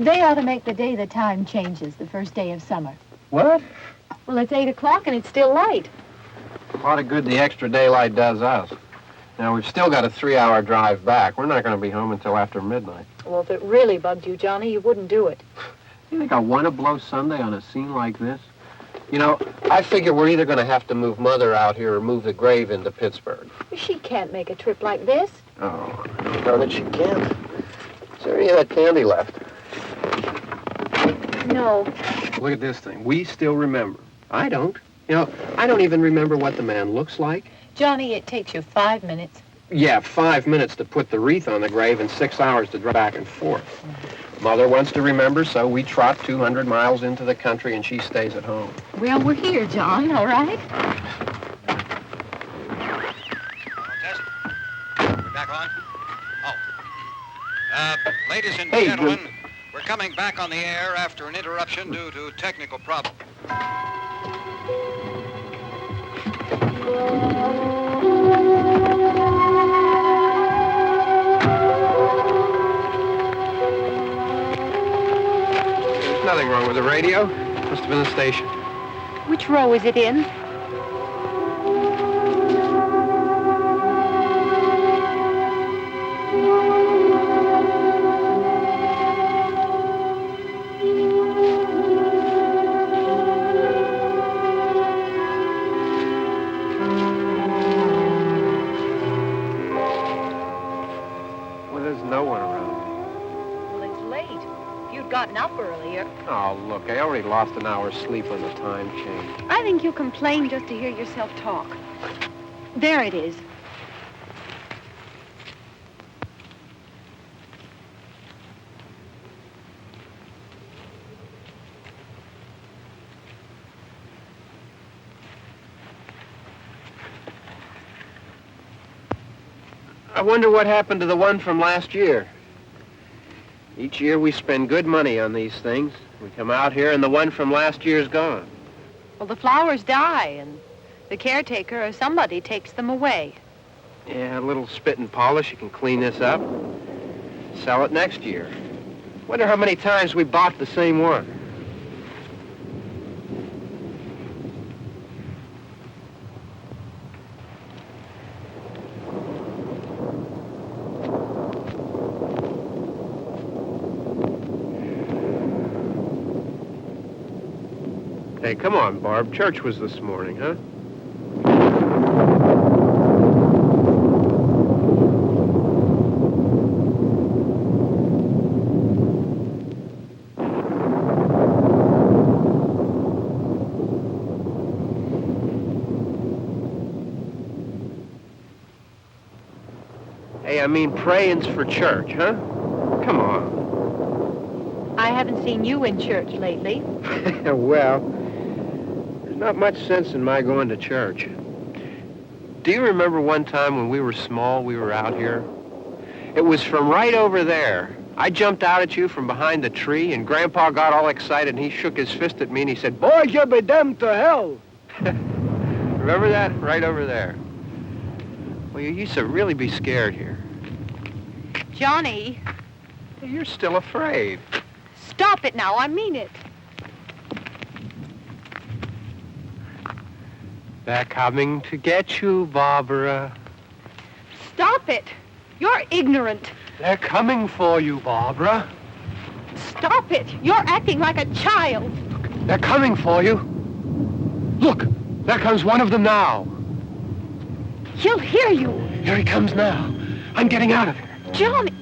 They ought to make the day the time changes, the first day of summer. What? Well, it's 8 o'clock and it's still light. A lot of good the extra daylight does us. Now, we've still got a 3-hour drive back. We're not going to be home until after midnight. Well, if it really bugged you, Johnny, you wouldn't do it. You think I want to blow Sunday on a scene like this? You know, I figure we're either going to have to move Mother out here or move the grave into Pittsburgh. She can't make a trip like this. Oh, I don't know that she can't. Is there any of that candy left? No. Look at this thing. We still remember. I don't. You know, I don't even remember what the man looks like. Johnny, it takes you 5 minutes. Yeah, 5 minutes to put the wreath on the grave and 6 hours to drive back and forth. Mother wants to remember, so we trot 200 miles into the country and she stays at home. Well, we're here, John, all right? Test. We're back on? Oh. Ladies and Hey, gentlemen, we're coming back on the air after an interruption due to technical problem. There's nothing wrong with the radio. Must have been the station. Which row is it in? Well, there's no one around. Well, it's late. If you'd gotten up earlier. Oh, look, I already lost an hour's sleep on the time change. I think you complain just to hear yourself talk. There it is. I wonder what happened to the one from last year. Each year we spend good money on these things. We come out here and the one from last year's gone. Well, the flowers die, and the caretaker or somebody takes them away. Yeah, a little spit and polish. You can clean this up. Sell it next year. Wonder how many times we bought the same one. Hey, come on, Barb. Church was this morning, huh? Hey, I mean, praying's for church, huh? Come on. I haven't seen you in church lately. Well, there's not much sense in my going to church. Do you remember one time when we were small, we were out here? It was from right over there. I jumped out at you from behind the tree, and Grandpa got all excited, and he shook his fist at me, and he said, "Boys, you'll be damned to hell." Remember that? Right over there. Well, you used to really be scared here. Johnny. You're still afraid. Stop it now. I mean it. They're coming to get you, Barbara. Stop it. You're ignorant. They're coming for you, Barbara. Stop it. You're acting like a child. They're coming for you. Look, there comes one of them now. He'll hear you. Here he comes now. I'm getting out of here. Johnny.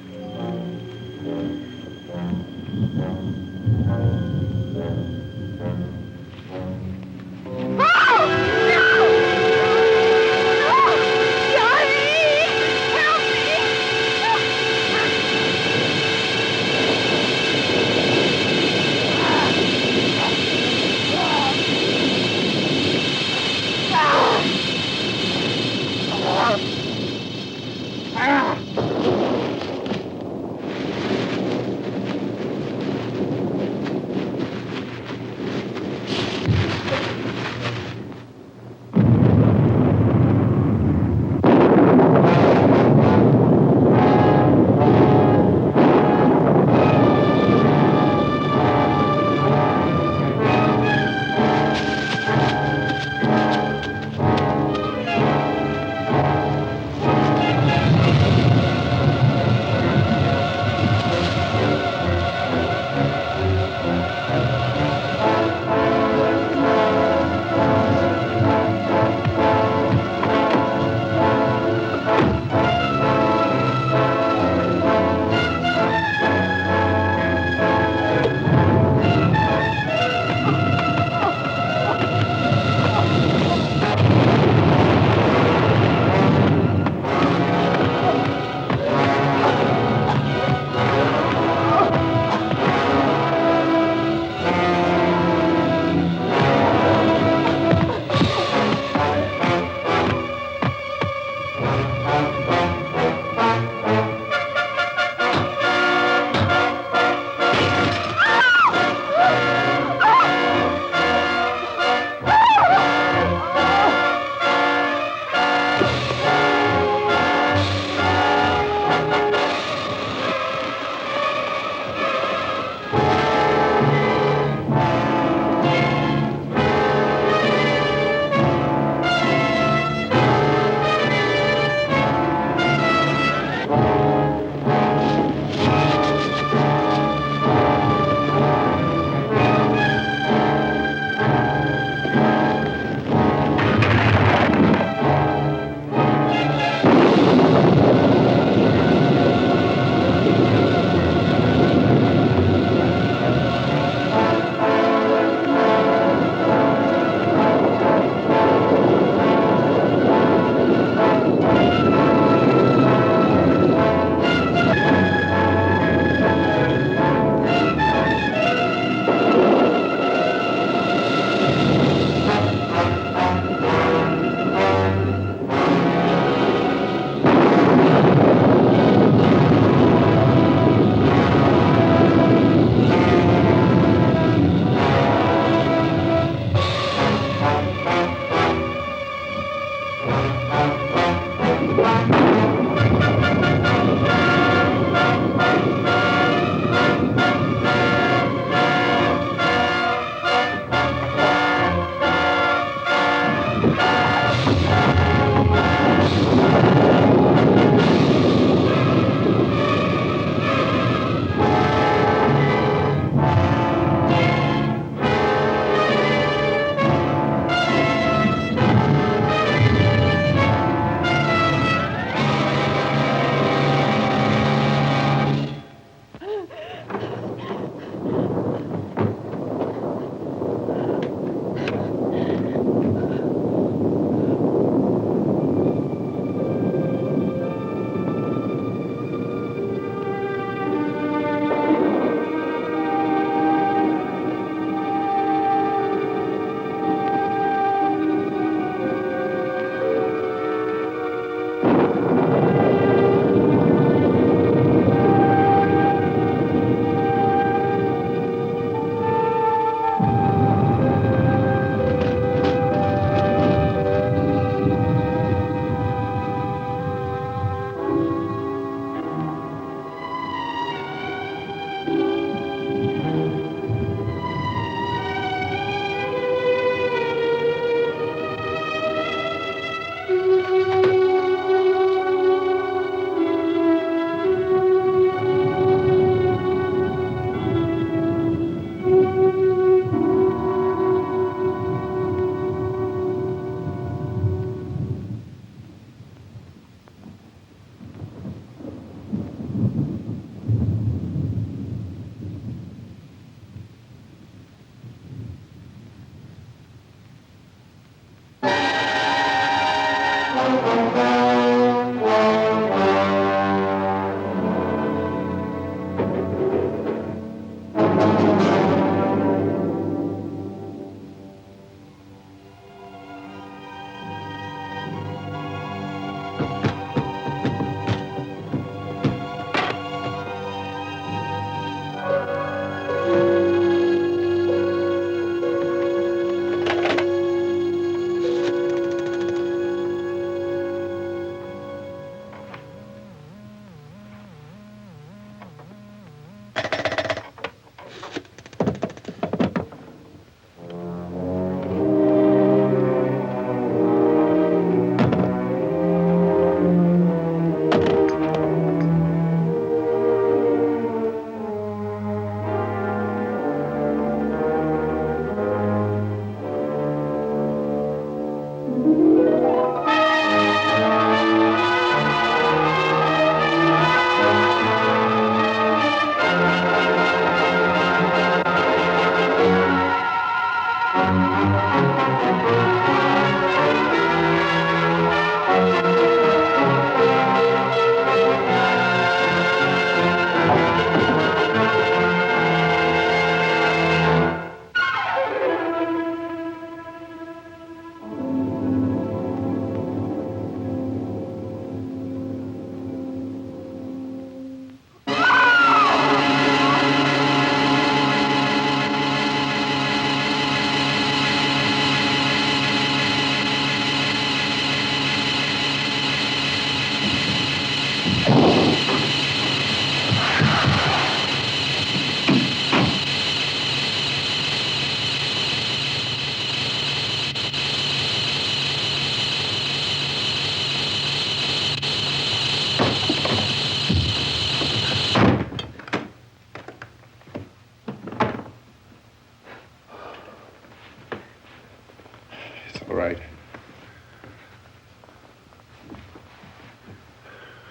All right.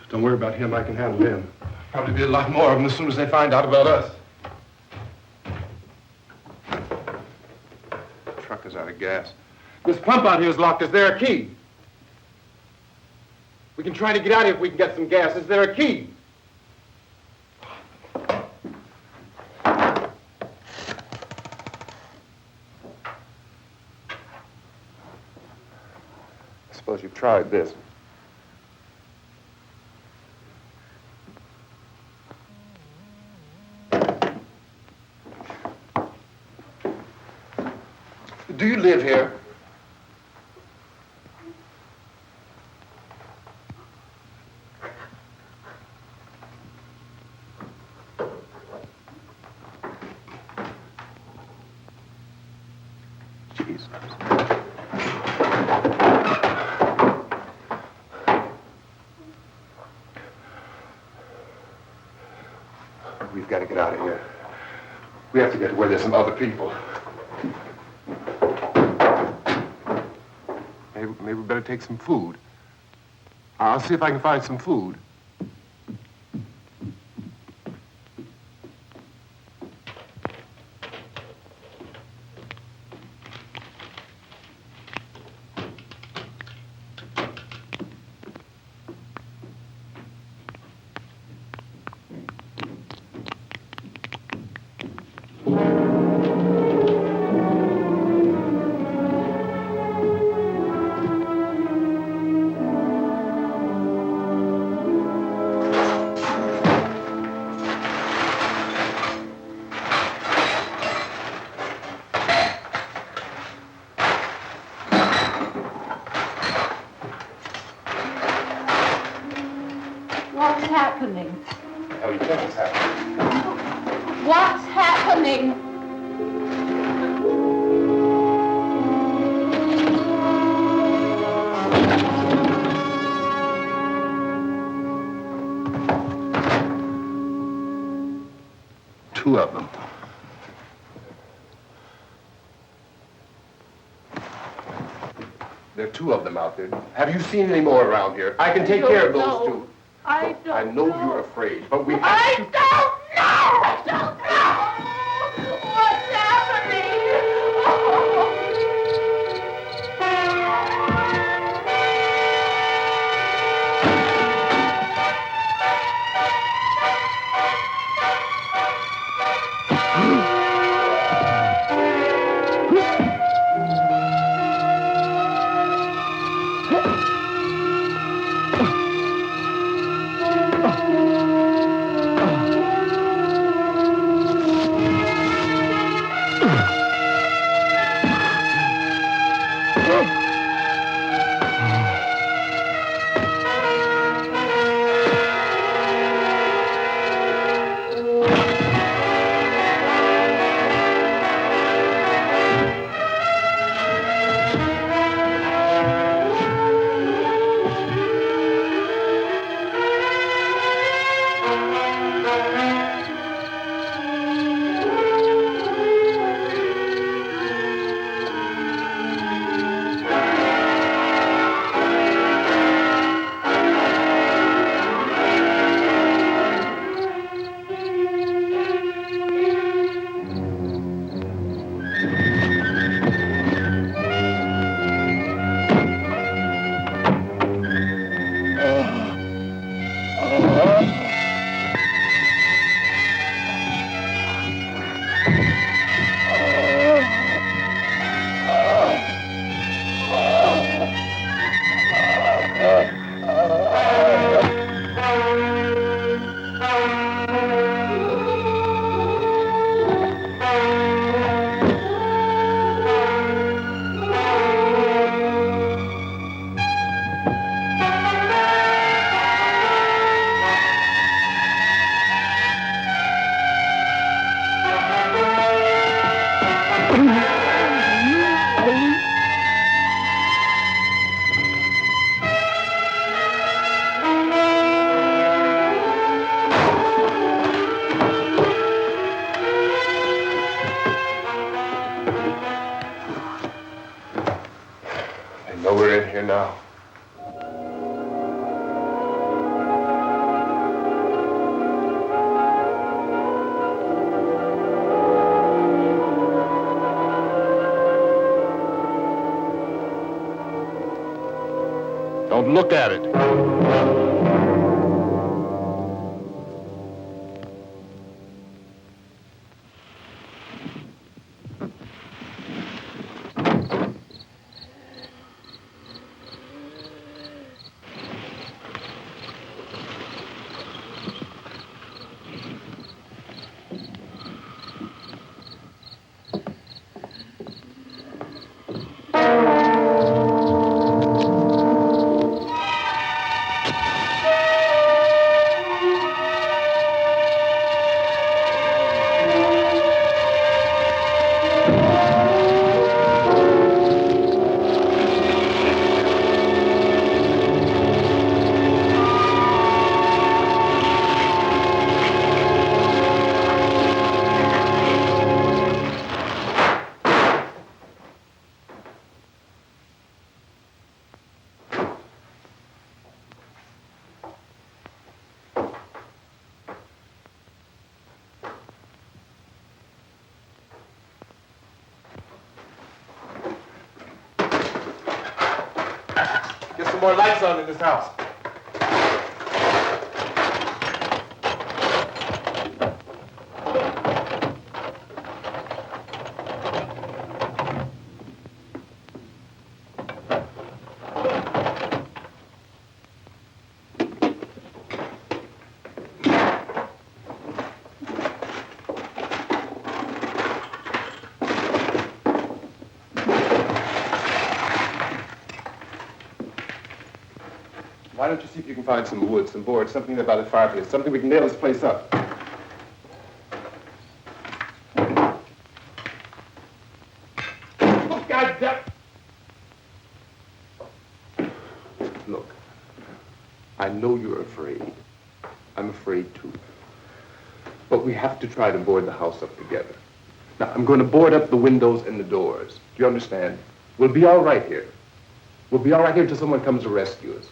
Don't worry about him. I can handle him. Probably be a lot more of them as soon as they find out about us. The truck is out of gas. This pump out here is locked. Is there a key? We can try to get out of here if we can get some gas. Is there a key? I suppose you've tried this. Do you live here? Jesus. We've got to get out of here. We have to get to where there's some other people. Maybe we better take some food. I'll see if I can find some food. What's happening? How do you think it's happening? What's happening? Two of them. There are two of them out there. Have you seen any more around here? I can take care of those two. I don't I know you're afraid, but we have I to... don't know! I don't know! What's happening? know we're in here now. Don't look at it. Get some more lights on in this house. Why don't you see if you can find some wood, some board, something about the fireplace, something we can nail this place up. Oh, God damn! Look, I know you're afraid. I'm afraid too. But we have to try to board the house up together. Now, I'm going to board up the windows and the doors. Do you understand? We'll be all right here. We'll be all right here until someone comes to rescue us.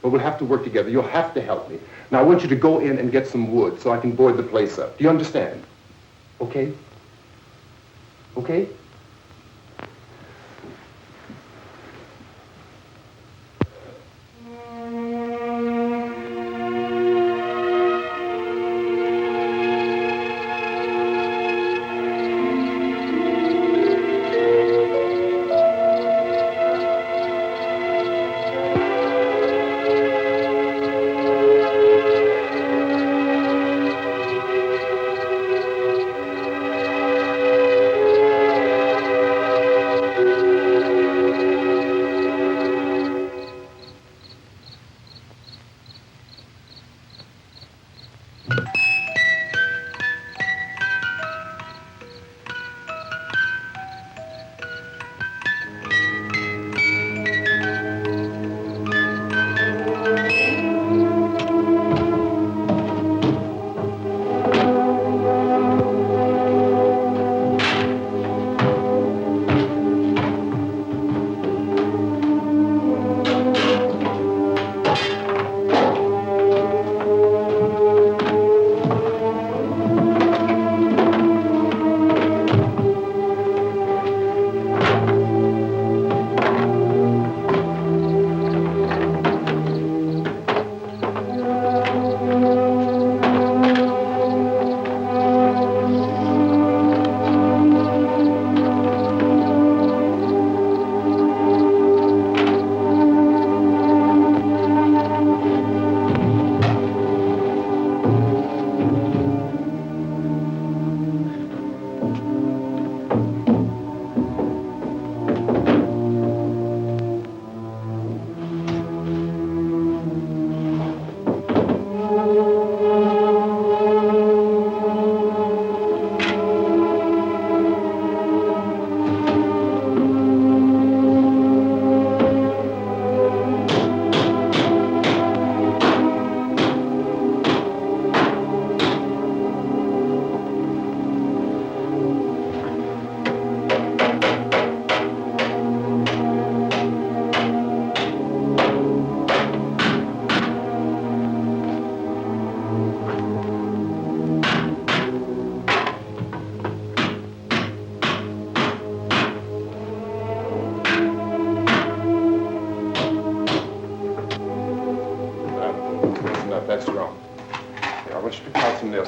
But we'll have to work together. You'll have to help me. Now, I want you to go in and get some wood so I can board the place up. Do you understand? Okay? Okay?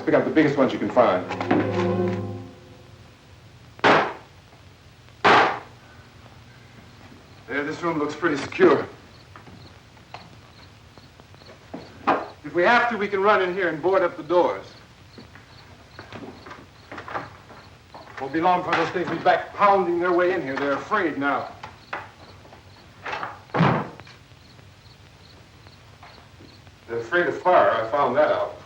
Just pick up the biggest ones you can find. There, this room looks pretty secure. If we have to, we can run in here and board up the doors. Won't be long for those things to be back pounding their way in here. They're afraid now. They're afraid of fire. I found that out.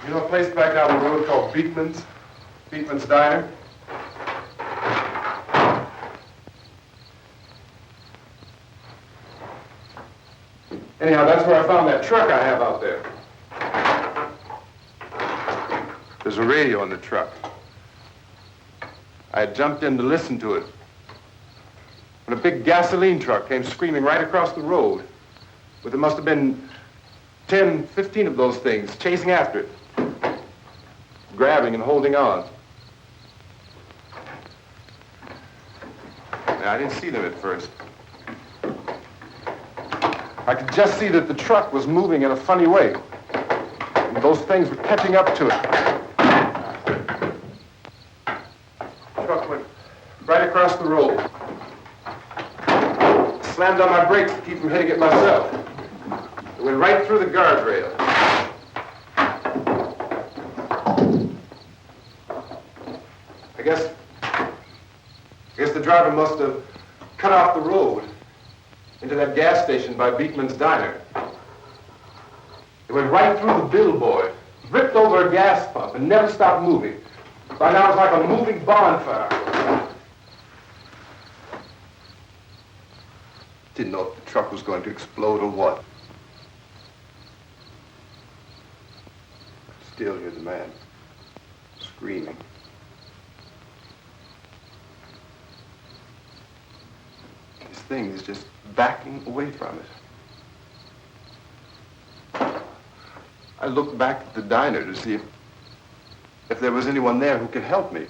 You know a place back down the road called Beekman's? Beekman's Diner? Anyhow, that's where I found that truck I have out there. There's a radio on the truck. I had jumped in to listen to it when a big gasoline truck came screaming right across the road. But there must have been 10, 15 of those things chasing after it, grabbing and holding on. Now, I didn't see them at first. I could just see that the truck was moving in a funny way. And those things were catching up to it. The truck went right across the road. Slammed on my brakes to keep from hitting it myself. It went right through the guardrail. I guess the driver must have cut off the road into that gas station by Beekman's Diner. It went right through the billboard, ripped over a gas pump, and never stopped moving. By now, it's like a moving bonfire. Didn't know if the truck was going to explode or what. Still hear the man screaming. This thing is just backing away from it. I looked back at the diner to see if there was anyone there who could help me. It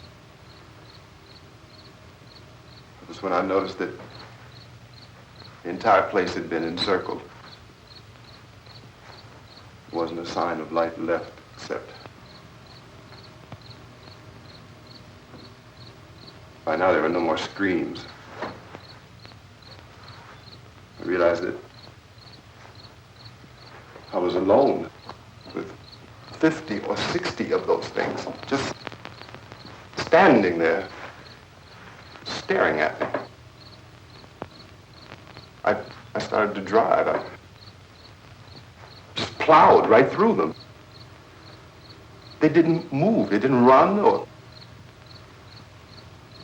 was when I noticed that the entire place had been encircled. There wasn't a sign of life left except by now there were no more screams. I realized that I was alone with 50 or 60 of those things, just standing there, staring at me. I started to drive. I just plowed right through them. They didn't move. They didn't run or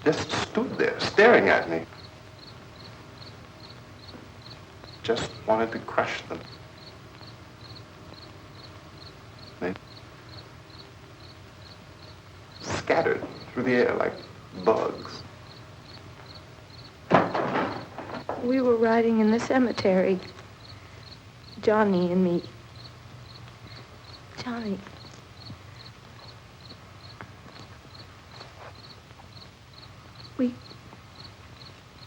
just stood there, staring at me. Just wanted to crush them. They scattered through the air like bugs. We were riding in the cemetery, Johnny and me. Johnny.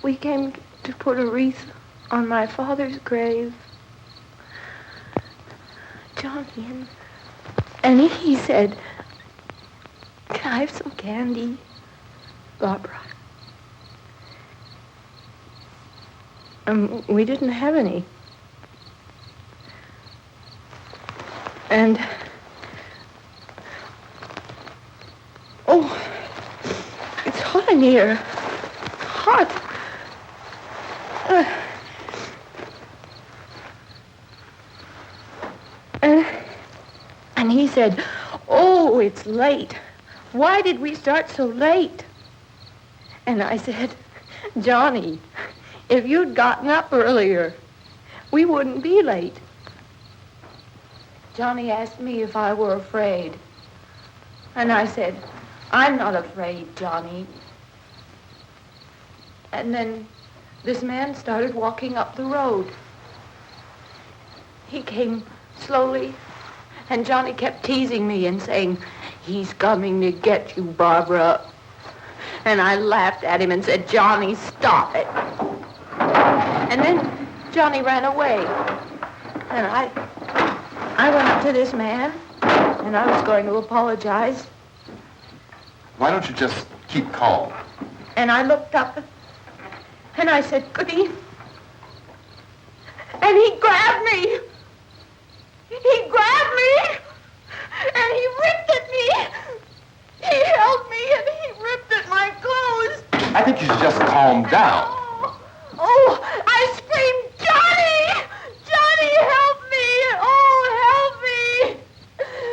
We came to put a wreath on my father's grave. Johnny, and he said, "Can I have some candy, Barbara?" We didn't have any. And, oh, it's hot in here. Hot. And he said, "Oh, it's late. Why did we start so late?" And I said, "Johnny, if you'd gotten up earlier, we wouldn't be late." Johnny asked me if I were afraid. And I said, "I'm not afraid, Johnny." And then this man started walking up the road. He came slowly, and Johnny kept teasing me and saying, "He's coming to get you, Barbara." And I laughed at him and said, Johnny, stop it. And then Johnny ran away. And I went up to this man, and I was going to apologize. Why don't you just keep calm? And I looked up, and I said, Goody. And he grabbed me. He grabbed me, and he ripped at me. He held me, and he ripped at my clothes. I think you should just calm down. Oh, I screamed, Johnny! Johnny, help me! Oh, help me!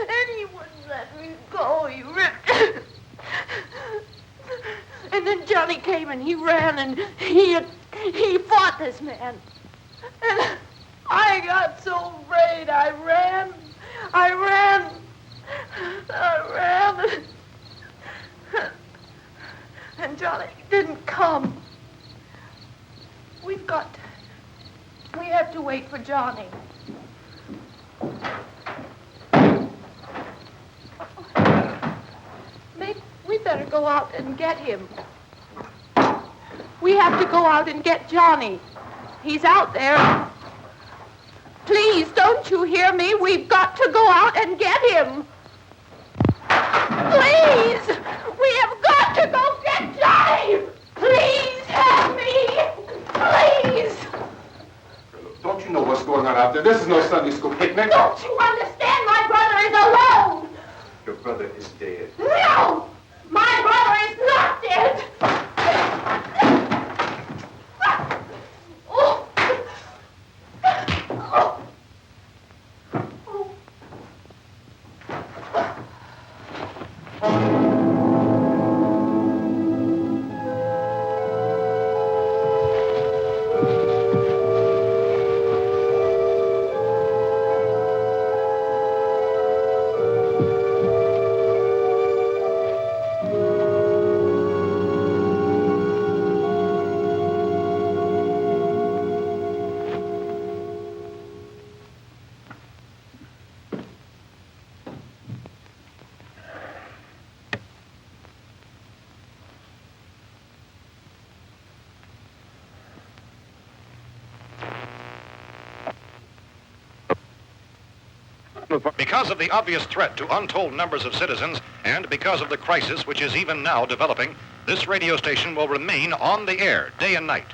And he wouldn't let me go. He ripped. And then Johnny came and he ran and he fought this man. And I got so afraid. I ran. And Johnny didn't come. We have to wait for Johnny. We better go out and get him. We have to go out and get Johnny. He's out there. Please, don't you hear me? We've got to go out and get him. Please! We have got to go get Johnny! Please help me! Please! Don't you know what's going on out there? This is no Sunday school picnic. Don't you understand? My brother is alone! Your brother is dead. No! My brother is not dead! Oh. Oh. Because of the obvious threat to untold numbers of citizens, and because of the crisis which is even now developing, this radio station will remain on the air day and night.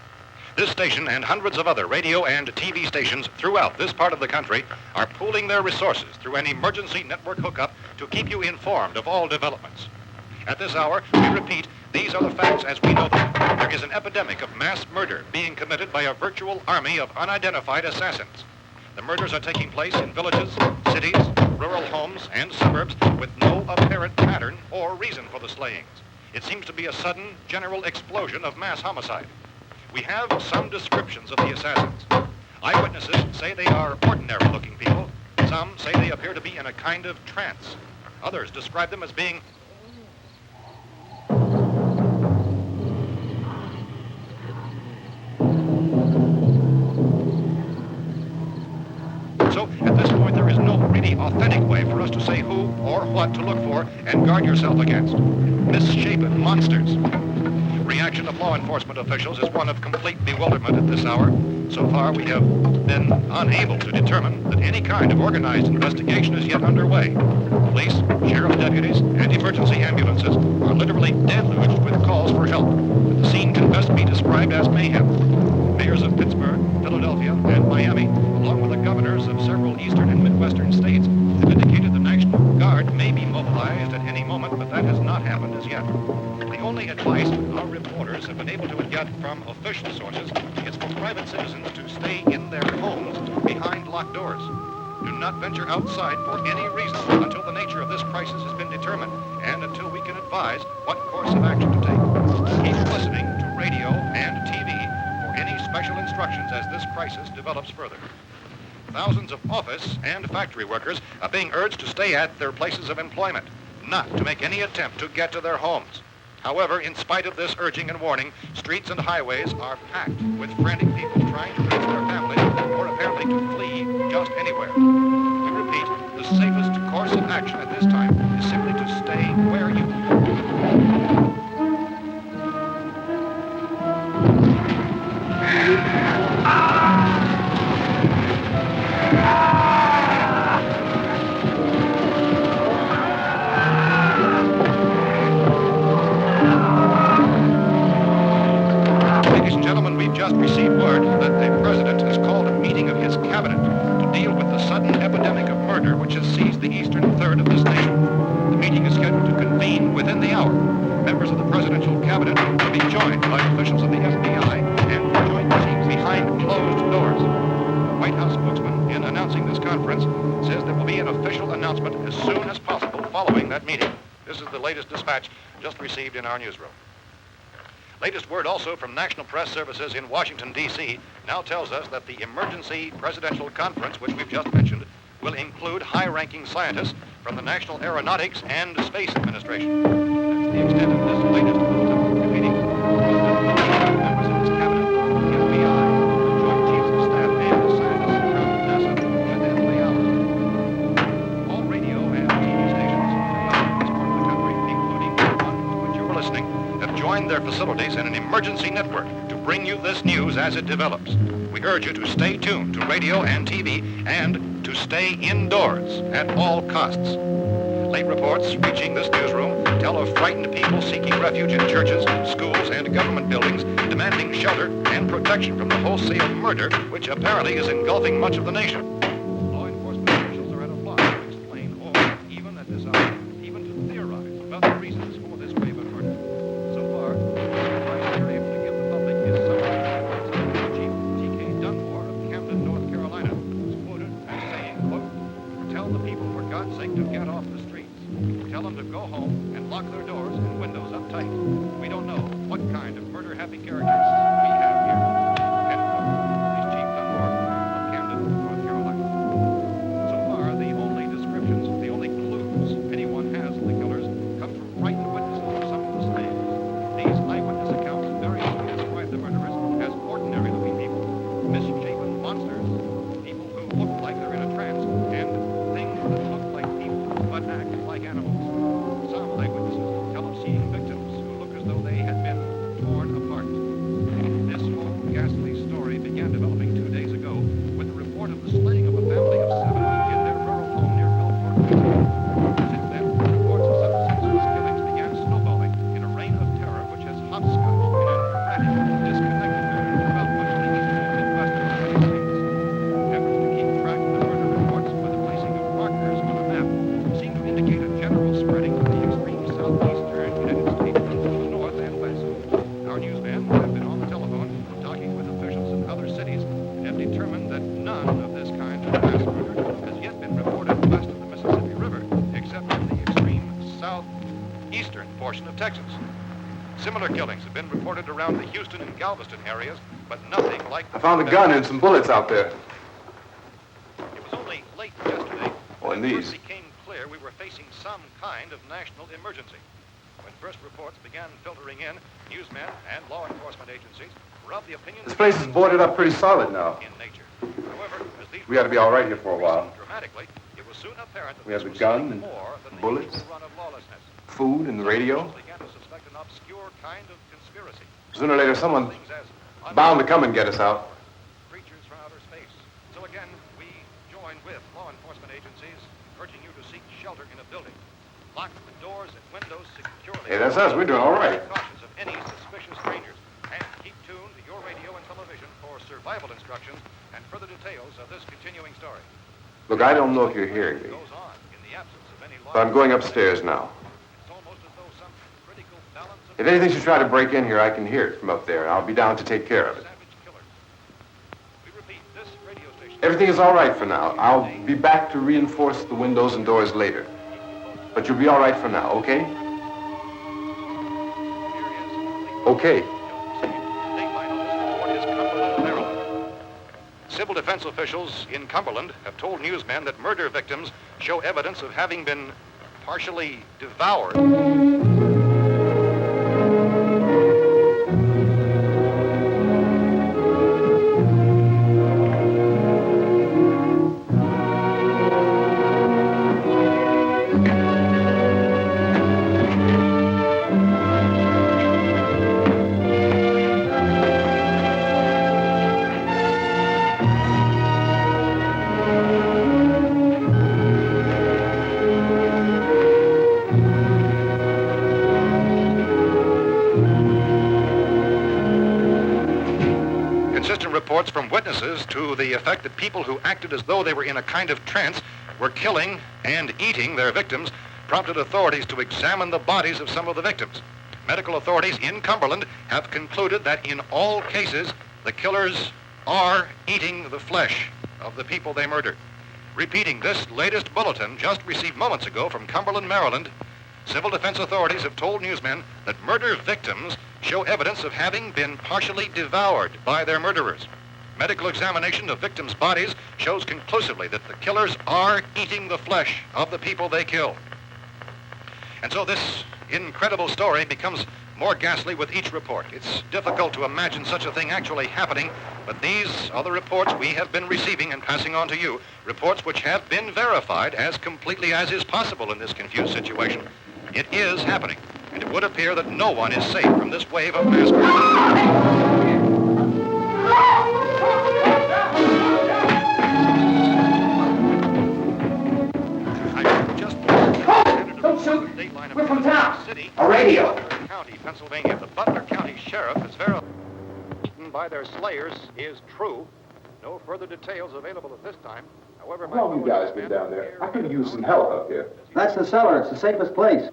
This station and hundreds of other radio and TV stations throughout this part of the country are pooling their resources through an emergency network hookup to keep you informed of all developments. At this hour, we repeat, these are the facts as we know them. There is an epidemic of mass murder being committed by a virtual army of unidentified assassins. The murders are taking place in villages, cities, rural homes, and suburbs with no apparent pattern or reason for the slayings. It seems to be a sudden, general explosion of mass homicide. We have some descriptions of the assassins. Eyewitnesses say they are ordinary-looking people. Some say they appear to be in a kind of trance. Others describe them as being So, at this point, there is no really authentic way for us to say who or what to look for and guard yourself against. Misshapen monsters. Reaction of law enforcement officials is one of complete bewilderment at this hour. So far, we have been unable to determine that any kind of organized investigation is yet underway. Police, sheriff's deputies, and emergency ambulances are literally deluged with calls for help. The scene can best be described as mayhem. Mayors of Pittsburgh, Philadelphia, and Miami, along with the governors of several eastern and midwestern states, have indicated the National Guard may be mobilized at any moment, but that has not happened as yet. The only advice our reporters have been able to get from official sources is for private citizens to stay in their homes behind locked doors. Do not venture outside for any reason until the nature of this crisis has been determined and until we can advise what course of action to take. Keep listening to radio and TV for any special instructions as this crisis develops further. Thousands of office and factory workers are being urged to stay at their places of employment, not to make any attempt to get to their homes. However, in spite of this urging and warning, streets and highways are packed with frantic people trying to reach their families or apparently to flee just anywhere. We repeat, the safest course of action at this time is simply to stay where you are. received word that the president has called a meeting of his cabinet to deal with the sudden epidemic of murder which has seized the eastern third of this nation. The meeting is scheduled to convene within the hour. Members of the presidential cabinet will be joined by officials of the FBI and joint meetings behind closed doors. The White House spokesman, in announcing this conference, says there will be an official announcement as soon as possible following that meeting. This is the latest dispatch just received in our newsroom. Latest word also from National Press Services in Washington, D.C. now tells us that the emergency presidential conference, which we've just mentioned, will include high-ranking scientists from the National Aeronautics and Space Administration. That's the extent of this latest meeting. Members of his cabinet, the FBI, the Joint Chiefs of Staff, and the scientists from NASA within the hour. All radio and TV stations throughout this part of the country, including the one to which you're listening, have joined their facilities in an emergency network to bring you this news as it develops. We urge you to stay tuned to radio and TV and to stay indoors at all costs. Late reports reaching this newsroom tell of frightened people seeking refuge in churches, schools, and government buildings, demanding shelter and protection from the wholesale murder which apparently is engulfing much of the nation. Law enforcement officials are at a loss to explain or even at this hour, even to theorize about the reasons for this grave of murder. So far, the advice they're able to give the public is something Chief C.H.A.T.S of Camden, North Carolina, was quoted as saying, quote, "Tell the people, for God's sake, to get off the streets. Tell them to go home and lock their doors and windows up tight. We don't know what kind of murder-happy characters we have here." End quote. He's Chief Dunmore of Camden, North Carolina. So far, the only descriptions, the only clues anyone has of the killers come from frightened witnesses of some of the slaves. These eyewitness accounts variously describe the murderers as ordinary-looking people, misshapen monsters, people who look like they're in a trance, and things that look like people but act like animals. Some eyewitnesses tell of seeing victims who look as though they had been torn apart. This whole ghastly story began developing 2 days ago with the report of the slaying of a family of 7 in their rural home near Gulfport, Virginia. Since then, reports of such senseless killings began snowballing in a reign of terror which has hopscotched in an erratic, disconnected manner throughout much of the eastern and midwestern United States. Efforts to keep track of the murder reports by the placing of markers on a map seem to indicate a general spreading of the extreme southeastern United States into the north and west. Our newsmen have been on the telephone talking with officials in other cities and have determined that none of this kind of mass murder has yet been reported west of the Mississippi River, except in the extreme southeastern portion of Texas. Similar killings have been reported around the Houston and Galveston areas, but nothing like I found a gun and some bullets out there. It was only late yesterday Oh, and when it these. first became clear we were facing some kind of national emergency. When first reports began filtering in, newsmen and law enforcement agencies were of the opinion This place is boarded up pretty solid now. in nature. However, as these We ought to be all right here for a while. dramatically, it was soon apparent that We have this the was gun something and more than the bullets. usual run of lawlessness. Food and the radio. Officials began to suspect an obscure kind of conspiracy. Sooner or later, someone's Things as bound to come and get us out. creatures from outer space. So again, we join with law enforcement agencies, urging you to seek shelter in a building. Lock the doors and windows securely. Hey, that's us. We're doing all right. Be cautious of any suspicious strangers. And keep tuned to your radio and television for survival instructions and further details of this continuing story. Look, I don't know if you're hearing me, Goes on in the absence of any law. but I'm going upstairs now. It's almost as though some critical balance of If anything should try to break in here, I can hear it from up there. I'll be down to take care of it. savage killers. We repeat, this radio station. Everything is all right for now. I'll be back to reinforce the windows and doors later. But you'll be all right for now, okay? Okay. Civil defense officials in Cumberland have told newsmen that murder victims show evidence of having been partially devoured. inconsistent reports from witnesses to the effect that people who acted as though they were in a kind of trance were killing and eating their victims prompted authorities to examine the bodies of some of the victims. Medical authorities in Cumberland have concluded that in all cases, the killers are eating the flesh of the people they murdered. Repeating this latest bulletin just received moments ago from Cumberland, Maryland, civil defense authorities have told newsmen that murder victims show evidence of having been partially devoured by their murderers. Medical examination of victims' bodies shows conclusively that the killers are eating the flesh of the people they killed. And so this incredible story becomes more ghastly with each report. It's difficult to imagine such a thing actually happening, but these are the reports we have been receiving and passing on to you, reports which have been verified as completely as is possible in this confused situation. It is happening, and it would appear that no one is safe from this wave of mass murder. Don't shoot! We're from town. A radio. County, Pennsylvania. The Butler County Sheriff has verified by their slayers is true. No further details available at this time. However, How long you guys been down there? I could use some help up here. That's the cellar. It's the safest place.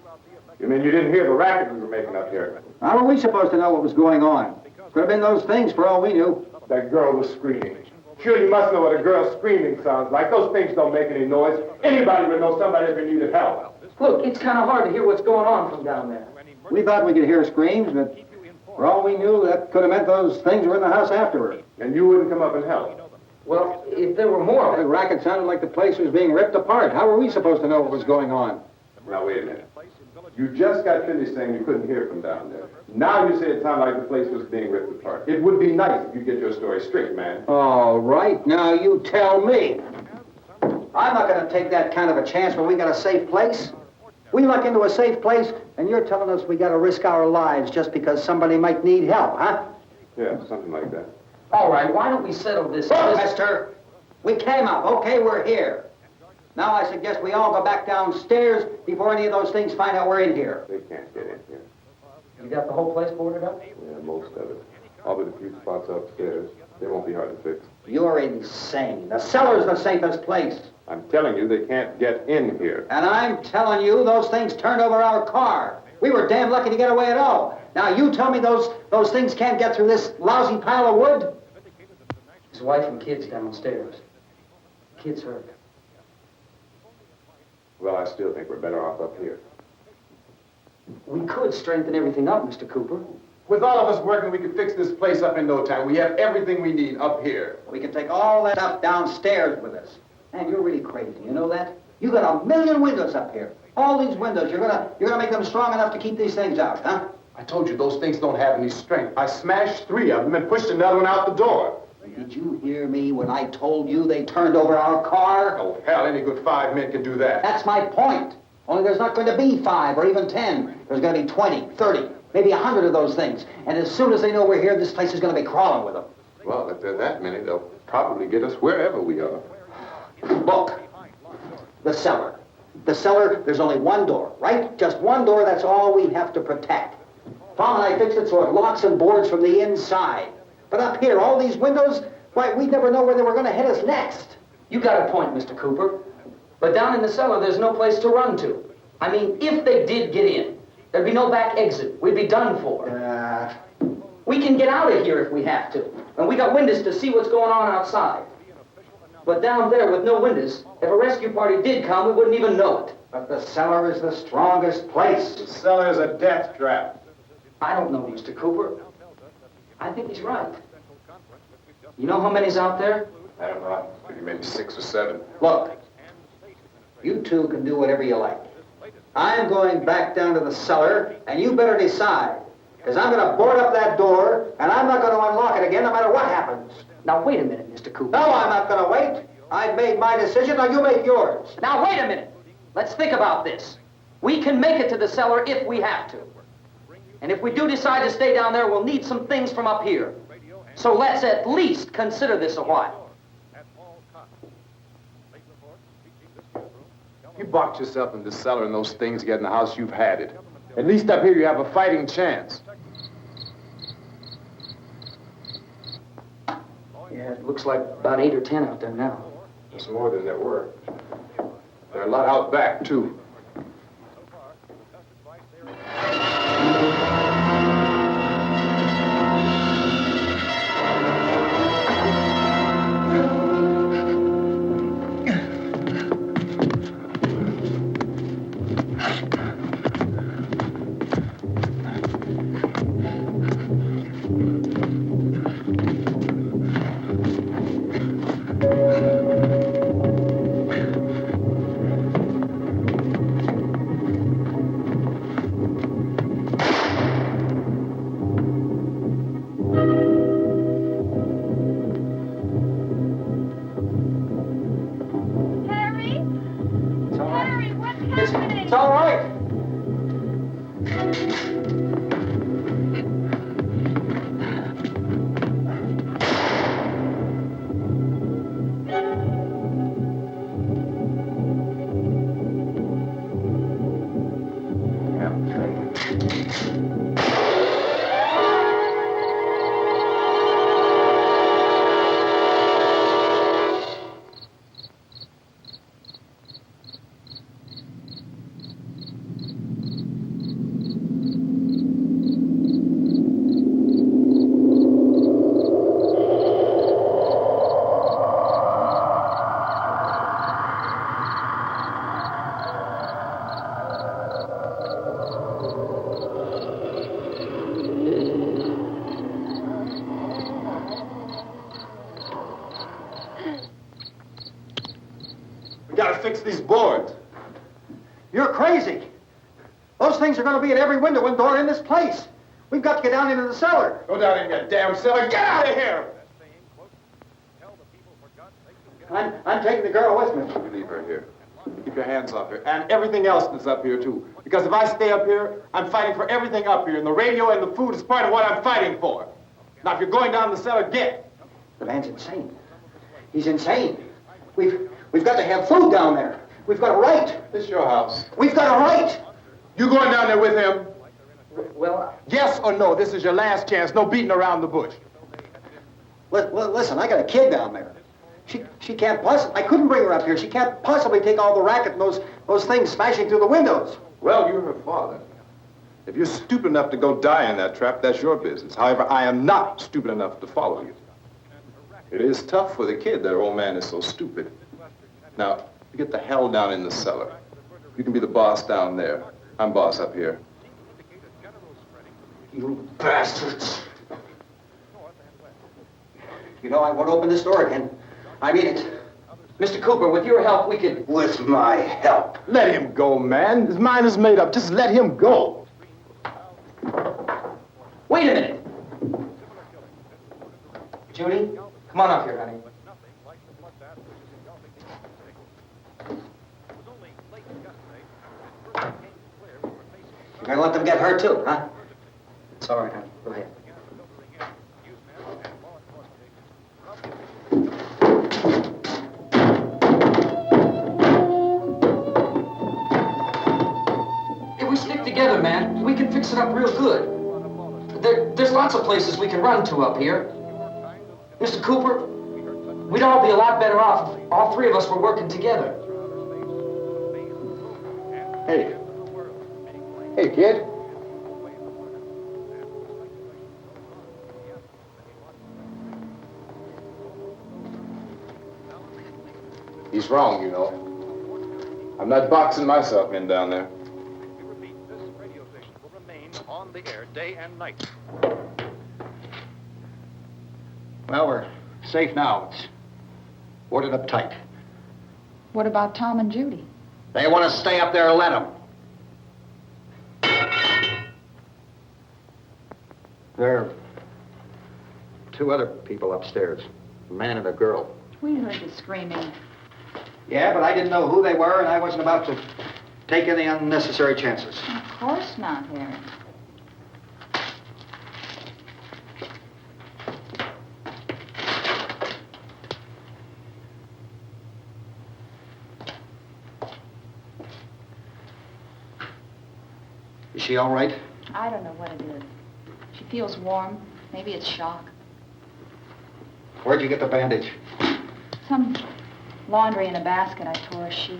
You mean you didn't hear the racket we were making up here? How were we supposed to know what was going on? Could have been those things for all we knew. That girl was screaming. Sure, you must know what a girl screaming sounds like. Those things don't make any noise. Anybody would know somebody ever needed help. Look, it's kind of hard to hear what's going on from down there. We thought we could hear screams, but for all we knew, that could have meant those things were in the house afterward. And you wouldn't come up and help? Well, if there were more... The racket sounded like the place was being ripped apart. How were we supposed to know what was going on? Now, wait a minute. You just got finished saying you couldn't hear from down there. Now you say it sounded like the place was being ripped apart. It would be nice if you get your story straight, man. All right, now you tell me. I'm not going to take that kind of a chance when we got a safe place. We luck into a safe place, and you're telling us we got to risk our lives just because somebody might need help, huh? Yeah, something like that. All right, why don't we settle this? Look, mister, we came up. Okay, we're here. Now I suggest we all go back downstairs before any of those things find out we're in here. They can't get in here. You got the whole place boarded up? Yeah, most of it. All but a few spots upstairs. They won't be hard to fix. You're insane. The cellar's the safest place. I'm telling you, they can't get in here. And I'm telling you, those things turned over our car. We were damn lucky to get away at all. Now you tell me those things can't get through this lousy pile of wood? His wife and kids downstairs. Kid's hurt. Well, I still think we're better off up here. We could strengthen everything up, Mr. Cooper. With all of us working, we could fix this place up in no time. We have everything we need up here. We can take all that stuff downstairs with us. Man, you're really crazy, you know that? You got 1 million windows up here. All these windows, you're gonna make them strong enough to keep these things out, huh? I told you those things don't have any strength. I smashed 3 of them and pushed another one out the door. Did you hear me when I told you they turned over our car? Oh, hell, any good 5 men can do that. That's my point. Only there's not going to be 5 or even 10. There's going to be 20, 30, maybe 100 of those things. And as soon as they know we're here, this place is going to be crawling with them. Well, if there are that many, they'll probably get us wherever we are. Look, the cellar. The cellar, there's only one door, right? Just one door, that's all we have to protect. Tom and I fixed it so it locks and boards from the inside. But up here, all these windows, why, we'd never know where they were going to hit us next. You got a point, Mr. Cooper. But down in the cellar, there's no place to run to. I mean, if they did get in, there'd be no back exit. We'd be done for. We can get out of here if we have to. And we got windows to see what's going on outside. But down there with no windows, if a rescue party did come, we wouldn't even know it. But the cellar is the strongest place. The cellar is a death trap. I don't know, Mr. Cooper. I think he's right. You know how many's out there? I don't know. Maybe 6 or 7. Look, you two can do whatever you like. I'm going back down to the cellar, and you better decide. Because I'm going to board up that door, and I'm not going to unlock it again no matter what happens. Now, wait a minute, Mr. Cooper. No, I'm not going to wait. I've made my decision, now you make yours. Now, wait a minute. Let's think about this. We can make it to the cellar if we have to. And if we do decide to stay down there, we'll need some things from up here. So let's at least consider this a while. You boxed yourself in the cellar and those things get in the house, you've had it. At least up here you have a fighting chance. Yeah, it looks like about 8 or 10 out there now. There's more than there were. There are a lot out back, too. It's all right. We gotta fix these boards. You're crazy. Those things are going to be at every window and door in this place. We've got to get down into the cellar. Go down in your damn cellar. Get out of here! I'm taking the girl with me. You leave her here. Keep your hands off her. And everything else that's up here, too. Because if I stay up here, I'm fighting for everything up here. And the radio and the food is part of what I'm fighting for. Now, if you're going down the cellar, get. The man's insane. He's insane. We've got to have food down there. We've got a right. This is your house. We've got a right. You going down there with him? Well, Yes or no? This is your last chance. No beating around the bush. Listen, I got a kid down there. She can't possibly. I couldn't bring her up here. She can't possibly take all the racket and those things smashing through the windows. Well, you're her father. If you're stupid enough to go die in that trap, that's your business. However, I am not stupid enough to follow you. It is tough for the kid that her old man is so stupid. Now, you get the hell down in the cellar. You can be the boss down there. I'm boss up here. You bastards. You know, I won't open this door again. I mean it. Mr. Cooper, with your help, we could... With my help. Let him go, man. His mind is made up. Just let him go. Wait a minute. Judy, come on up here, honey. You're gonna let them get hurt too, huh? It's all right, honey. Go ahead. If we stick together, man, we can fix it up real good. There's lots of places we can run to up here. Mr. Cooper, we'd all be a lot better off if all three of us were working together. Hey. Hey, kid. He's wrong, you know. I'm not boxing myself in down there. We repeat, this radio station will remain on the air day and night. Well, we're safe now. It's boarded up tight. What about Tom and Judy? They want to stay up there, let them. There are two other people upstairs, a man and a girl. We heard the screaming. Yeah, but I didn't know who they were, and I wasn't about to take any unnecessary chances. Of course not, Harry. Is she all right? I don't know what it is. She feels warm. Maybe it's shock. Where'd you get the bandage? Some laundry in a basket. I tore a sheet.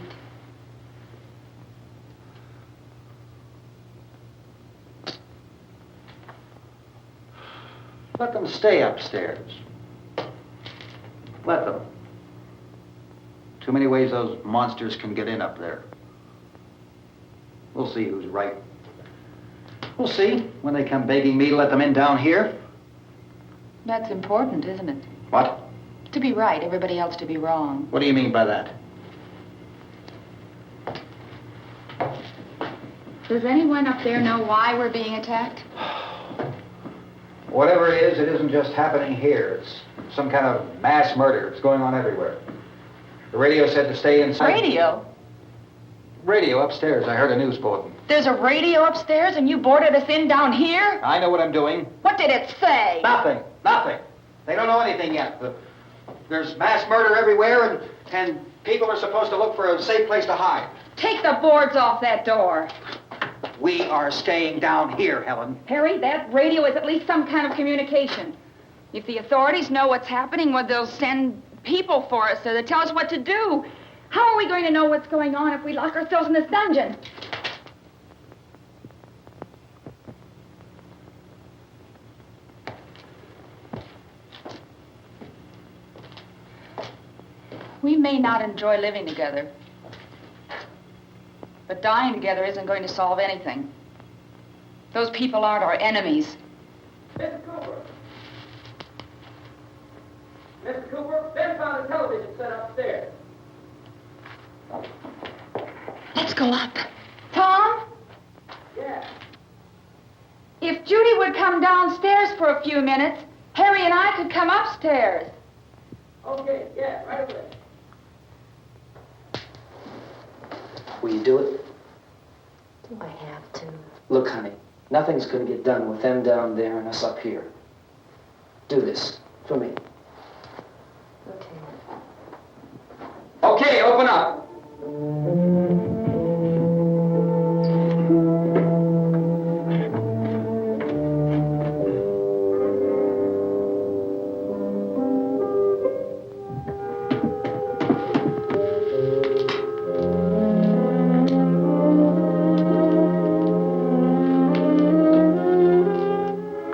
Let them stay upstairs. Let them. Too many ways those monsters can get in up there. We'll see who's right. We'll see when they come begging me to let them in down here. That's important, isn't it? What? To be right, everybody else to be wrong. What do you mean by that? Does anyone up there know why we're being attacked? Whatever it is, it isn't just happening here. It's some kind of mass murder. It's going on everywhere. The radio said to stay inside. Radio? Radio upstairs. I heard a news bulletin. There's a radio upstairs and you boarded us in down here? I know what I'm doing. What did it say? Nothing. Nothing. They don't know anything yet. There's mass murder everywhere, and people are supposed to look for a safe place to hide. Take the boards off that door. We are staying down here, Helen. Harry, that radio is at least some kind of communication. If the authorities know what's happening, well, they'll send people for us so they tell us what to do. How are we going to know what's going on if we lock ourselves in this dungeon? We may not enjoy living together, but dying together isn't going to solve anything. Those people aren't our enemies. Mr. Cooper! Mr. Cooper, Ben found a television set upstairs. Let's go up. Tom? Yeah. If Judy would come downstairs for a few minutes, Harry and I could come upstairs. Okay, yeah, right away. Will you do it? Do I have to? Look, honey, nothing's going to get done with them down there and us up here. Do this for me. Okay. Okay, open up.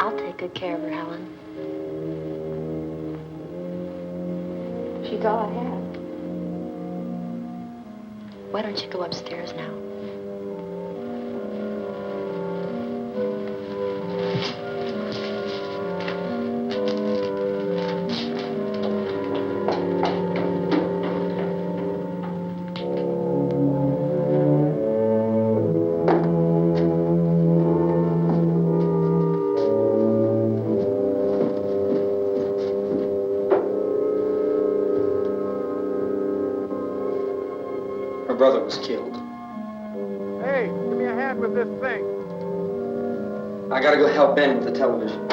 I'll take good care of her, Helen. She's all I have. Why don't you go upstairs now? Her brother was killed. Hey, give me a hand with this thing. I gotta go help Ben with the television.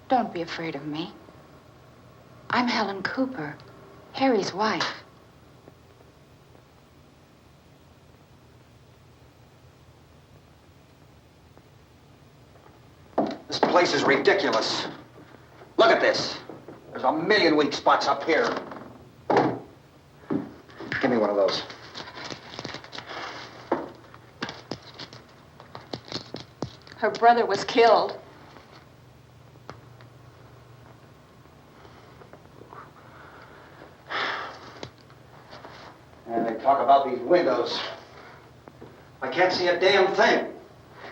Don't be afraid of me. I'm Helen Cooper, Harry's wife. This place is ridiculous. Look at this. There's a million weak spots up here. Give me one of those. Her brother was killed. And they talk about these windows. I can't see a damn thing.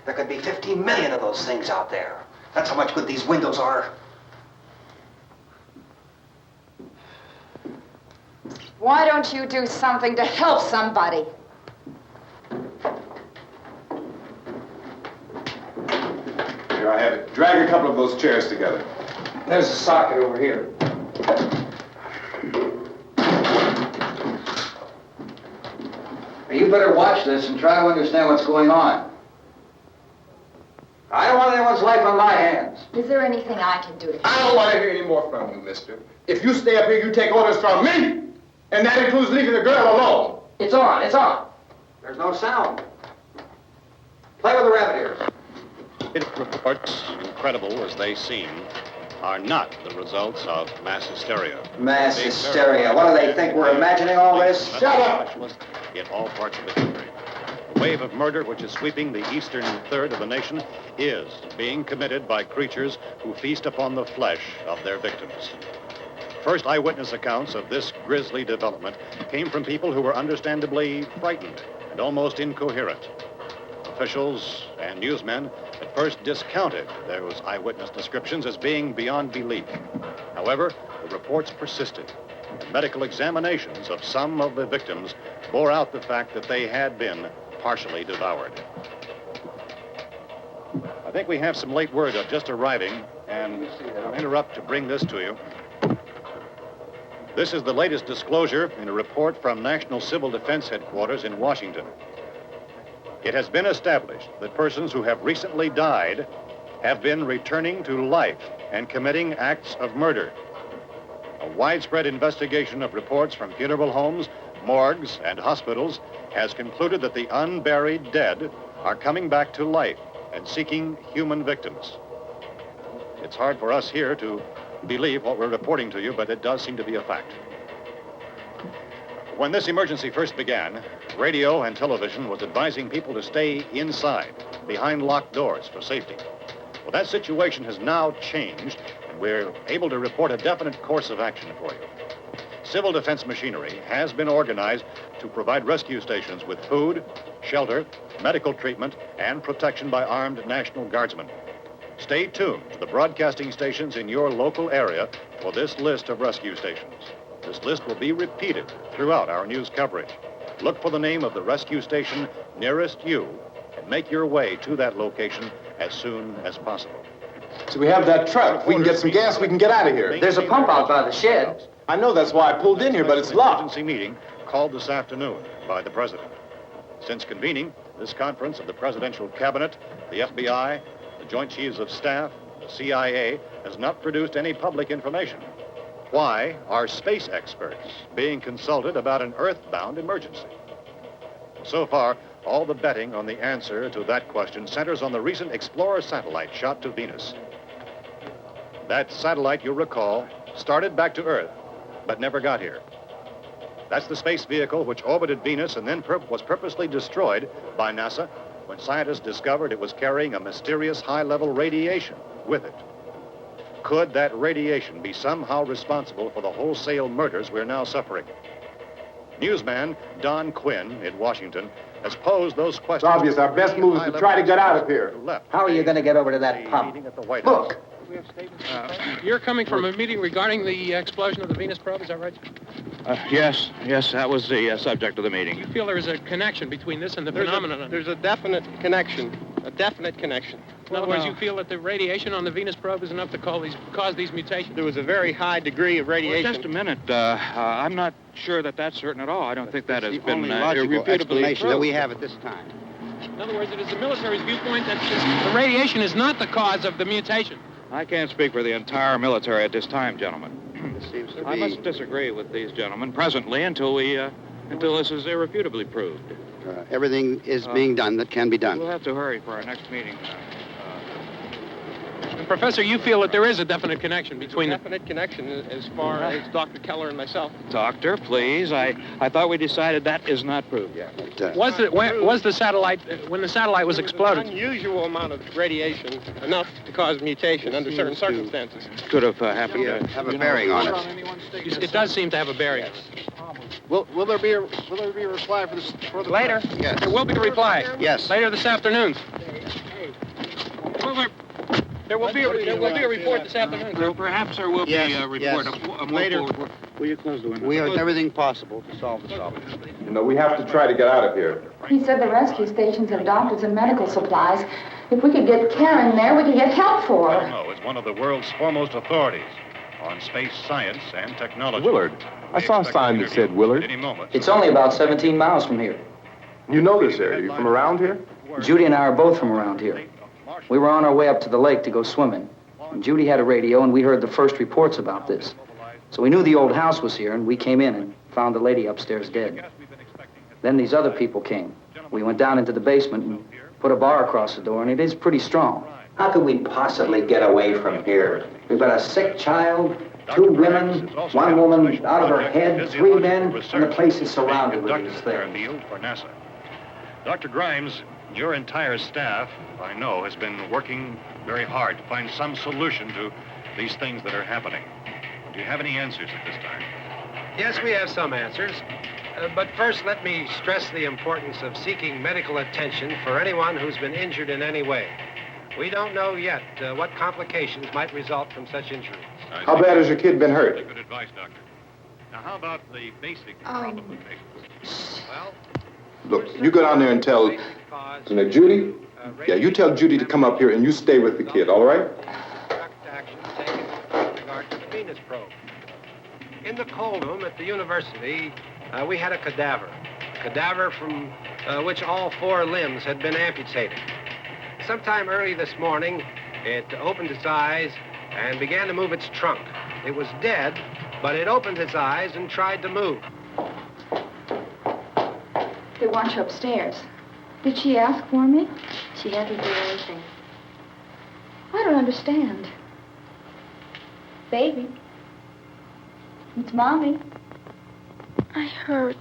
There could be 15 million of those things out there. That's how much good these windows are. Why don't you do something to help somebody? Here, I have it. Drag a couple of those chairs together. There's a socket over here. You better watch this and try to understand what's going on. I don't want anyone's life on my hands. Is there anything I can do to help? I don't want to hear any more from you, mister. If you stay up here, you take orders from me. And that includes leaving the girl alone. It's on, it's on. There's no sound. Play with the rabbit ears. Reports, incredible as they seem, are not the results of mass hysteria. Mass hysteria. What do they think? We're imagining all this? Shut up! In all parts of the country. The wave of murder which is sweeping the eastern third of the nation is being committed by creatures who feast upon the flesh of their victims. First eyewitness accounts of this grisly development came from people who were understandably frightened and almost incoherent. Officials and newsmen at first discounted those eyewitness descriptions as being beyond belief. However, the reports persisted. And medical examinations of some of the victims bore out the fact that they had been partially devoured. I think we have some late word just arriving, and I'll interrupt to bring this to you. This is the latest disclosure in a report from National Civil Defense Headquarters in Washington. It has been established that persons who have recently died have been returning to life and committing acts of murder. A widespread investigation of reports from funeral homes, morgues, and hospitals has concluded that the unburied dead are coming back to life and seeking human victims. It's hard for us here to believe what we're reporting to you, but it does seem to be a fact. When this emergency first began, radio and television was advising people to stay inside, behind locked doors for safety. Well, that situation has now changed, and we're able to report a definite course of action for you. Civil defense machinery has been organized to provide rescue stations with food, shelter, medical treatment, and protection by armed National Guardsmen. Stay tuned to the broadcasting stations in your local area for this list of rescue stations. This list will be repeated throughout our news coverage. Look for the name of the rescue station nearest you and make your way to that location as soon as possible. So we have that truck. If we can get some gas, we can get out of here. There's a pump out by the shed. I know, that's why I pulled in here, but it's locked. Emergency meeting called this afternoon by the president. Since convening this conference of the presidential cabinet, the FBI, the Joint Chiefs of Staff, the CIA has not produced any public information. Why are space experts being consulted about an earthbound emergency? So far, all the betting on the answer to that question centers on the recent Explorer satellite shot to Venus. That satellite, you'll recall, started back to Earth, but never got here. That's the space vehicle which orbited Venus and then was purposely destroyed by NASA when scientists discovered it was carrying a mysterious high-level radiation with it. Could that radiation be somehow responsible for the wholesale murders we're now suffering? Newsman Don Quinn in Washington has posed those questions. It's obvious our best move is to try to get out of here. How are you going to get over to that pump? Look. You're coming from a meeting regarding the explosion of the Venus probe, is that right? Yes, that was the subject of the meeting. You feel there is a connection between this and the phenomenon? There's a definite connection. In other words, you feel that the radiation on the Venus probe is enough to cause these mutations? There was a very high degree of radiation. Well, just a minute. I'm not sure that that's certain at all. I don't think that has been logical explanation proved. that we have at this time. In other words, it is the military's viewpoint that the radiation is not the cause of the mutation. I can't speak for the entire military at this time, gentlemen. This seems to I must disagree with these gentlemen presently until this is irrefutably proved. Everything is being done that can be done. We'll have to hurry for our next meeting. And Professor, you feel that there is a definite connection between Definite connection as far as Dr. Keller and myself. Doctor, please. I thought we decided that is not proved yet. Was the satellite, when the satellite was exploded? An unusual amount of radiation, enough to cause mutation under certain circumstances. Could have happened. Have a bearing on it. It does seem to have a bearing. Will there be a reply for the Later? Yes. There will be a reply. Yes. Later this afternoon. There will be a report this afternoon. Perhaps there will be a report. Yes. Later. Will you close the window? We are doing everything possible to solve the problem. You know, we have to try to get out of here. He said the rescue stations have doctors and medical supplies. If we could get care in there, we could get help for her. No, it's one of the world's foremost authorities on space science and technology. Willard. I saw a sign that said Willard. Any moment. It's only about 17 miles from here. You know this area. You from around here? Judy and I are both from around here. We were on our way up to the lake to go swimming. And Judy had a radio, and we heard the first reports about this. So we knew the old house was here, and we came in and found the lady upstairs dead. Then these other people came. We went down into the basement and put a bar across the door, and it is pretty strong. How could we possibly get away from here? We've got a sick child, 2 women, 1 woman out of her head, 3 men, and the place is surrounded with these things. For NASA. Dr. Grimes, your entire staff, I know, has been working very hard to find some solution to these things that are happening. Do you have any answers at this time? Yes, we have some answers. But first, let me stress the importance of seeking medical attention for anyone who's been injured in any way. We don't know yet what complications might result from such injuries. How bad has your kid been hurt? Good advice, Doctor. Now, how about the basic problem of patients? Well, Look, you go down there and tell, Judy? Yeah, you tell Judy to come up here and you stay with the kid, all right? Action taken with regard to the Venus probe. In the cold room at the university, we had a cadaver from which all 4 limbs had been amputated. Sometime early this morning, it opened its eyes and began to move its trunk. It was dead, but it opened its eyes and tried to move. They want you upstairs. Did she ask for me? She hasn't done anything. I don't understand. Baby. It's Mommy. I heard.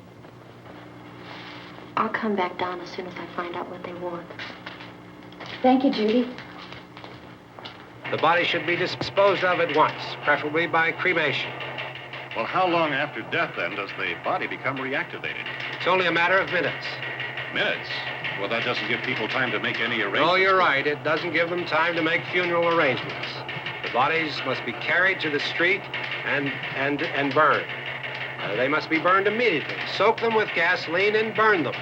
I'll come back down as soon as I find out what they want. Thank you, Judy. The body should be disposed of at once, preferably by cremation. Well, how long after death, then, does the body become reactivated? It's only a matter of minutes. Minutes? Well, that doesn't give people time to make any arrangements. Oh, you're right. It doesn't give them time to make funeral arrangements. The bodies must be carried to the street and burned. They must be burned immediately. Soak them with gasoline and burn them.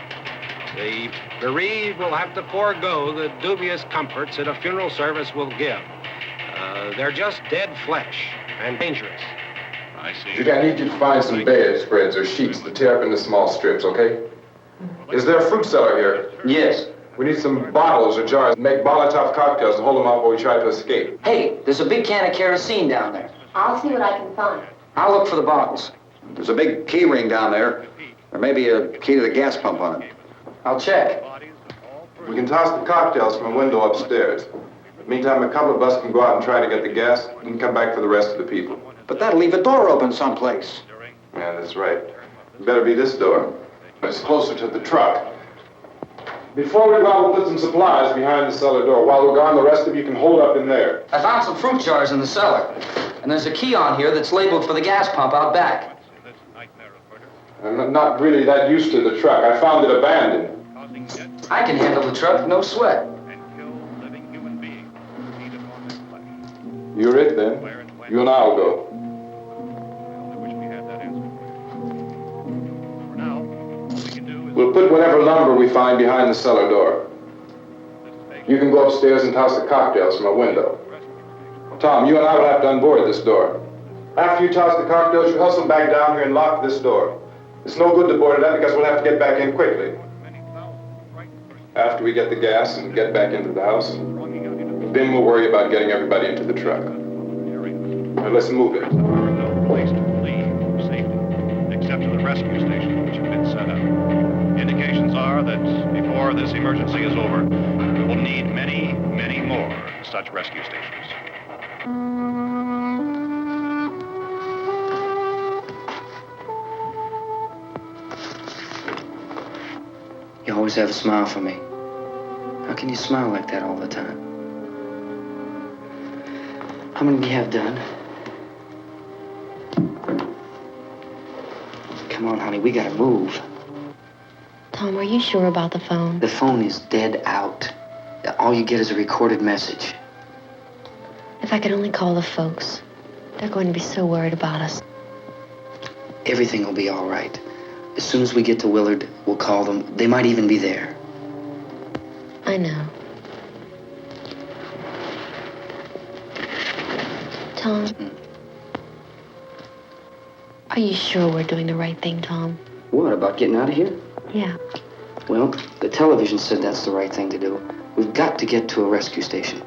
The bereaved will have to forego the dubious comforts that a funeral service will give. They're just dead flesh and dangerous. I see. Judy, I need you to find some bedspreads or sheets to tear up into small strips, okay? Is there a fruit cellar here? Yes. We need some bottles or jars. Make Molotov cocktails and hold them out while we try to escape. Hey, there's a big can of kerosene down there. I'll see what I can find. I'll look for the bottles. There's a big key ring down there. There may be a key to the gas pump on it. I'll check. We can toss the cocktails from a window upstairs. Meantime, a couple of us can go out and try to get the gas and come back for the rest of the people. But that'll leave a door open someplace. Yeah, that's right. It better be this door. It's closer to the truck. Before we go out, we'll put some supplies behind the cellar door. While we're gone, the rest of you can hold up in there. I found some fruit jars in the cellar. And there's a key on here that's labeled for the gas pump out back. I'm not really that used to the truck. I found it abandoned. I can handle the truck, no sweat. You're it, then. You and I'll go. We'll put whatever lumber we find behind the cellar door. You can go upstairs and toss the cocktails from a window. Tom, you and I will have to unboard this door. After you toss the cocktails, you hustle back down here and lock this door. It's no good to board it up because we'll have to get back in quickly. After we get the gas and get back into the house, then we'll worry about getting everybody into the truck. Now let's move it. No place to flee for safety, except to the rescue station, which have been set up. Indications are that before this emergency is over, we will need many, many more such rescue stations. You always have a smile for me. How can you smile like that all the time? How many do you have done? Come on, honey, we gotta move. Tom, are you sure about the phone? The phone is dead out. All you get is a recorded message. If I could only call the folks. They're going to be so worried about us. Everything will be all right. As soon as we get to Willard, we'll call them. They might even be there. I know. Tom? Are you sure we're doing the right thing, Tom? What, about getting out of here? Yeah. Well, the television said that's the right thing to do. We've got to get to a rescue station.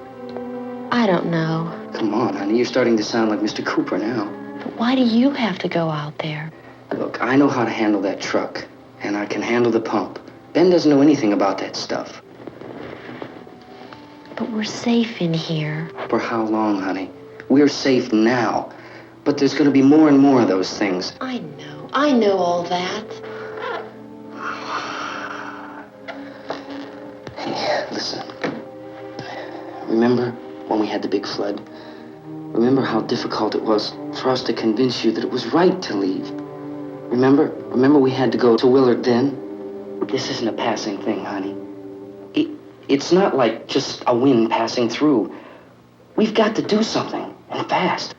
I don't know. Come on, honey. You're starting to sound like Mr. Cooper now. But why do you have to go out there? Look, I know how to handle that truck, and I can handle the pump. Ben doesn't know anything about that stuff. But we're safe in here. For how long, honey? We're safe now. But there's going to be more and more of those things. I know. I know all that. Hey, listen. Remember when we had the big flood? Remember how difficult it was for us to convince you that it was right to leave? Remember we had to go to Willard then? This isn't a passing thing, honey. It's not like just a wind passing through. We've got to do something, and fast.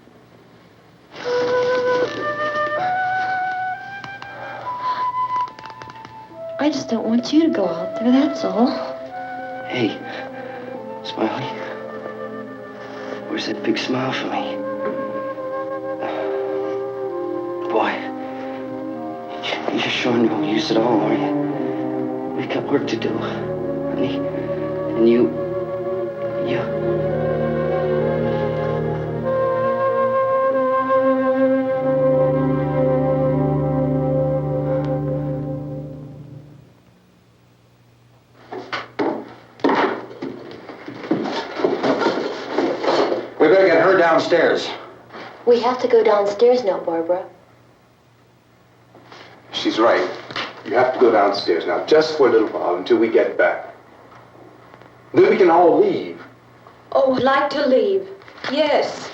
I just don't want you to go out there, that's all. Hey, Smiley. Where's that big smile for me? Boy, you're sure no use at all, are you? We've got work to do, honey. And you... We better get her downstairs. We have to go downstairs now, Barbara. She's right. You have to go downstairs now, just for a little while, until we get back. Then we can all leave. Oh, I'd like to leave. Yes.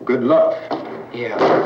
Good luck. Yeah.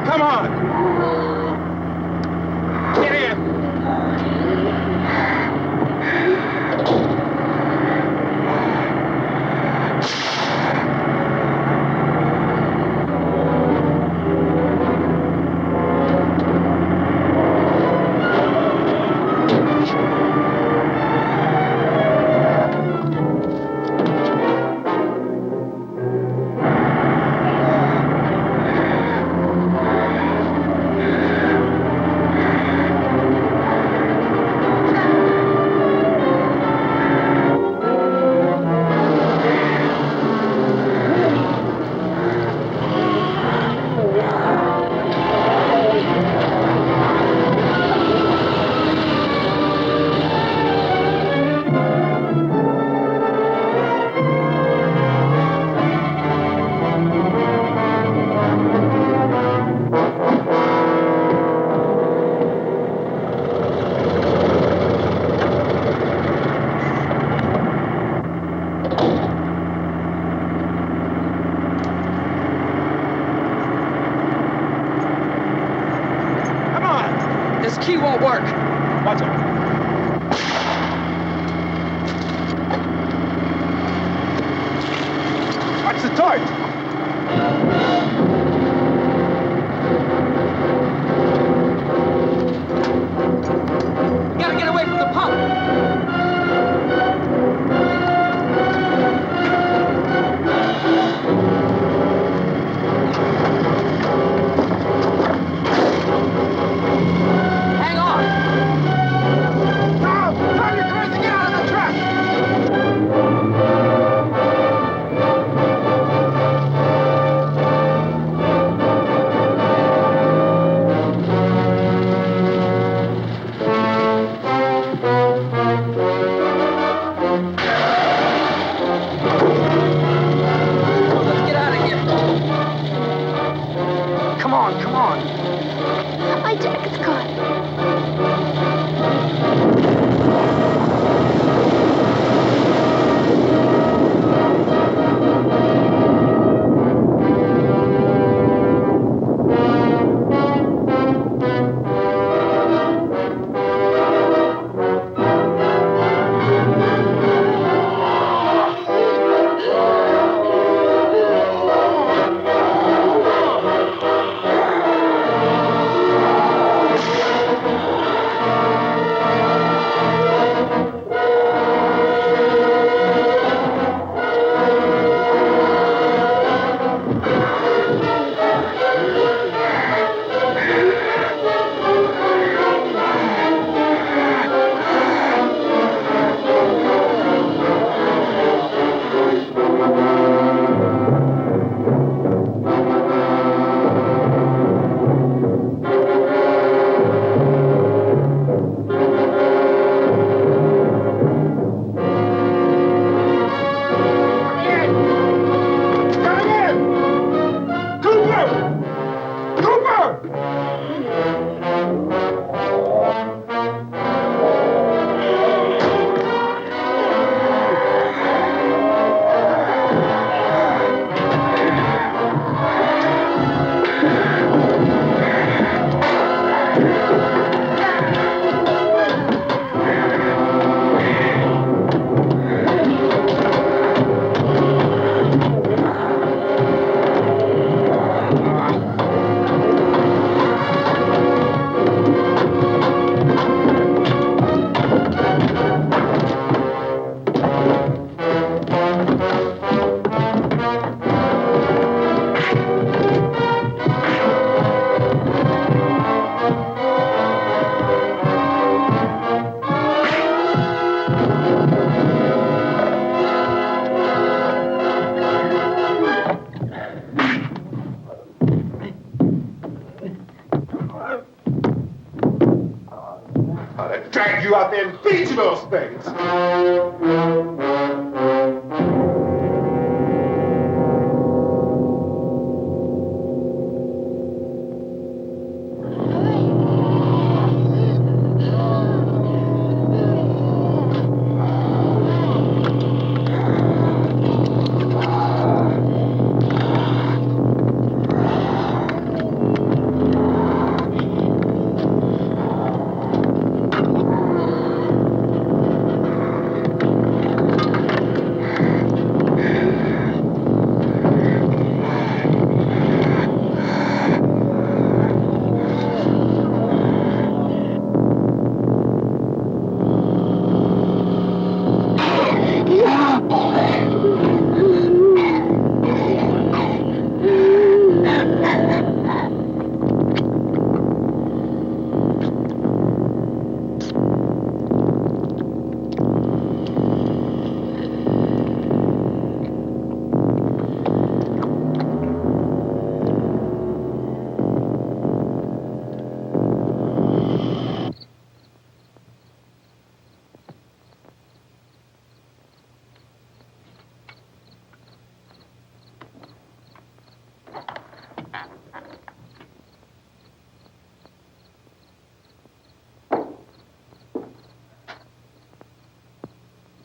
Come on! Get in! work. Watch it. Watch the torch. We gotta get away from the pump. Hang on. Now, drive your cars to get out of the truck. Let's get out of here. Come on, come on. My jacket's caught. I'd drag you out there and feed you those things.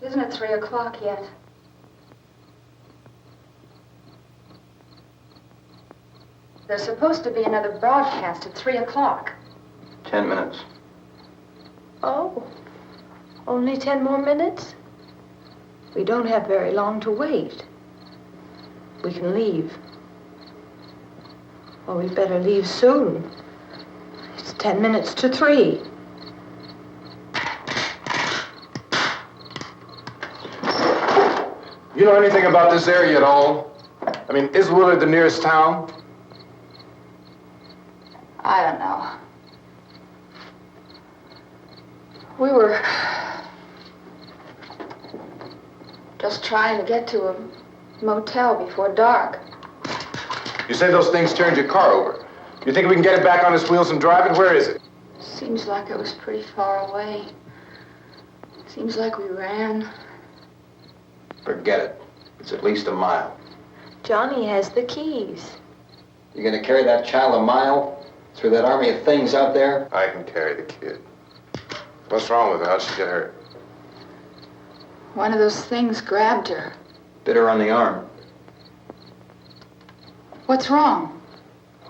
Isn't it 3 o'clock yet? There's supposed to be another broadcast at 3 o'clock. 10 minutes. Oh, only 10 more minutes? We don't have very long to wait. We can leave. Oh, we'd better leave soon. It's 10 minutes to 3. You know anything about this area at all? I mean, is Willard the nearest town? I don't know. We were just trying to get to a motel before dark. You say those things turned your car over. You think we can get it back on its wheels and drive it? Where is it? Seems like it was pretty far away. Seems like we ran. Forget it. It's at least a mile. Johnny has the keys. You gonna carry that child a mile through that army of things out there? I can carry the kid. What's wrong with her? How'd she get hurt? One of those things grabbed her. Bit her on the arm. What's wrong?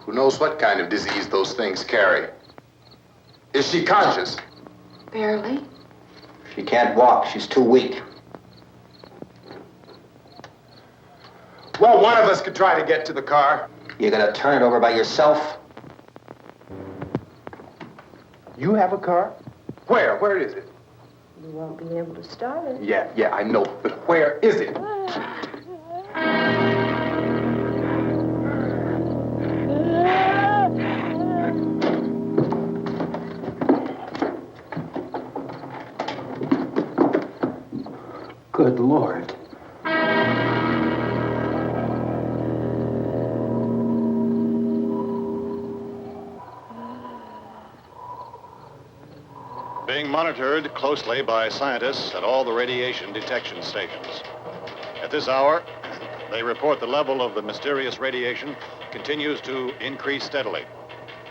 Who knows what kind of disease those things carry? Is she conscious? Barely. She can't walk. She's too weak. Well, one of us could try to get to the car. You gonna turn it over by yourself? You have a car? Where? Where is it? You won't be able to start it. Yeah, I know. But where is it? Good Lord. Being monitored closely by scientists at all the radiation detection stations. At this hour, they report the level of the mysterious radiation continues to increase steadily.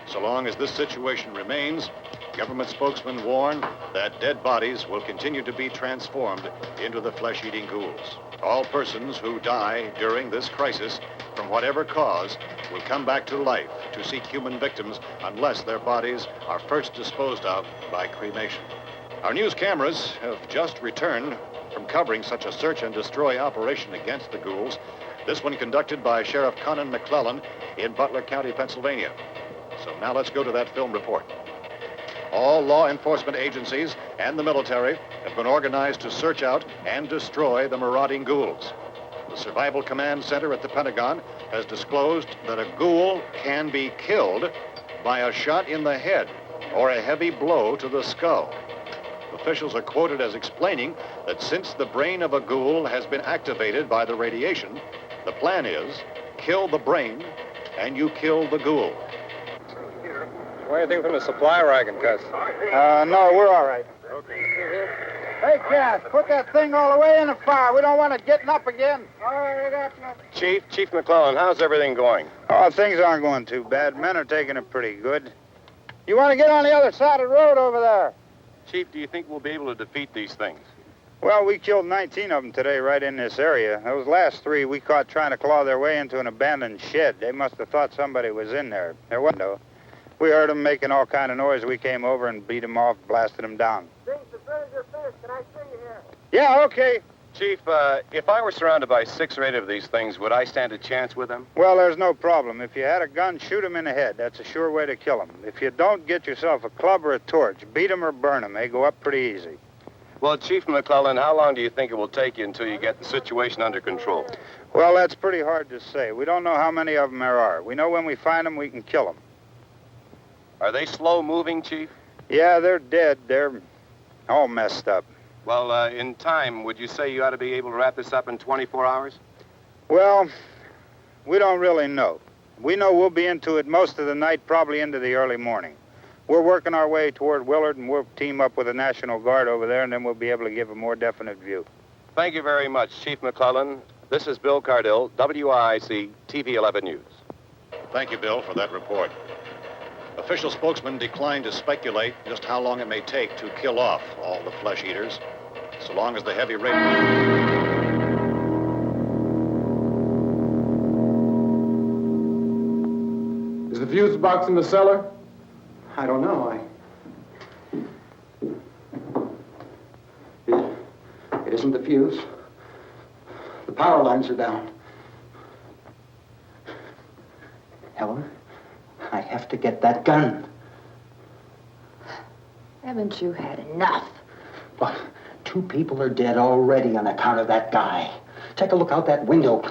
So long as this situation remains, government spokesmen warn that dead bodies will continue to be transformed into the flesh-eating ghouls. All persons who die during this crisis, from whatever cause, will come back to life to seek human victims unless their bodies are first disposed of by cremation. Our news cameras have just returned from covering such a search and destroy operation against the ghouls, this one conducted by Sheriff Conan McClellan in Butler County, Pennsylvania. So now let's go to that film report. All law enforcement agencies and the military have been organized to search out and destroy the marauding ghouls. The Survival Command Center at the Pentagon has disclosed that a ghoul can be killed by a shot in the head or a heavy blow to the skull. Officials are quoted as explaining that since the brain of a ghoul has been activated by the radiation, the plan is kill the brain and you kill the ghoul. Anything from the supply wagon, Cuz? No, we're all right. Okay. Hey, Cass, put that thing all the way in the fire. We don't want it getting up again. All right, Chief McClellan, how's everything going? Oh, things aren't going too bad. Men are taking it pretty good. You want to get on the other side of the road over there? Chief, do you think we'll be able to defeat these things? Well, we killed 19 of them today right in this area. Those last 3 we caught trying to claw their way into an abandoned shed. They must have thought somebody was in there. There wasn't, though. We heard them making all kind of noise. We came over and beat them off, blasted them down. Things as good as your fist. Can I see you here? Yeah, okay. Chief, if I were surrounded by 6 or 8 of these things, would I stand a chance with them? Well, there's no problem. If you had a gun, shoot them in the head. That's a sure way to kill them. If you don't, get yourself a club or a torch. Beat them or burn them. They go up pretty easy. Well, Chief McClellan, how long do you think it will take you until you get the situation under control? Well, that's pretty hard to say. We don't know how many of them there are. We know when we find them, we can kill them. Are they slow-moving, Chief? Yeah, they're dead. They're all messed up. Well, in time, would you say you ought to be able to wrap this up in 24 hours? Well, we don't really know. We know we'll be into it most of the night, probably into the early morning. We're working our way toward Willard, and we'll team up with the National Guard over there, and then we'll be able to give a more definite view. Thank you very much, Chief McClellan. This is Bill Cardill, WIC TV 11 News. Thank you, Bill, for that report. Official spokesman declined to speculate just how long it may take to kill off all the flesh eaters, so long as the heavy rain... Is the fuse box in the cellar? I don't know. wasn't the fuse. The power lines are down. Helen, I have to get that gun. Haven't you had enough? But 2 people are dead already on account of that guy. Take a look out that window.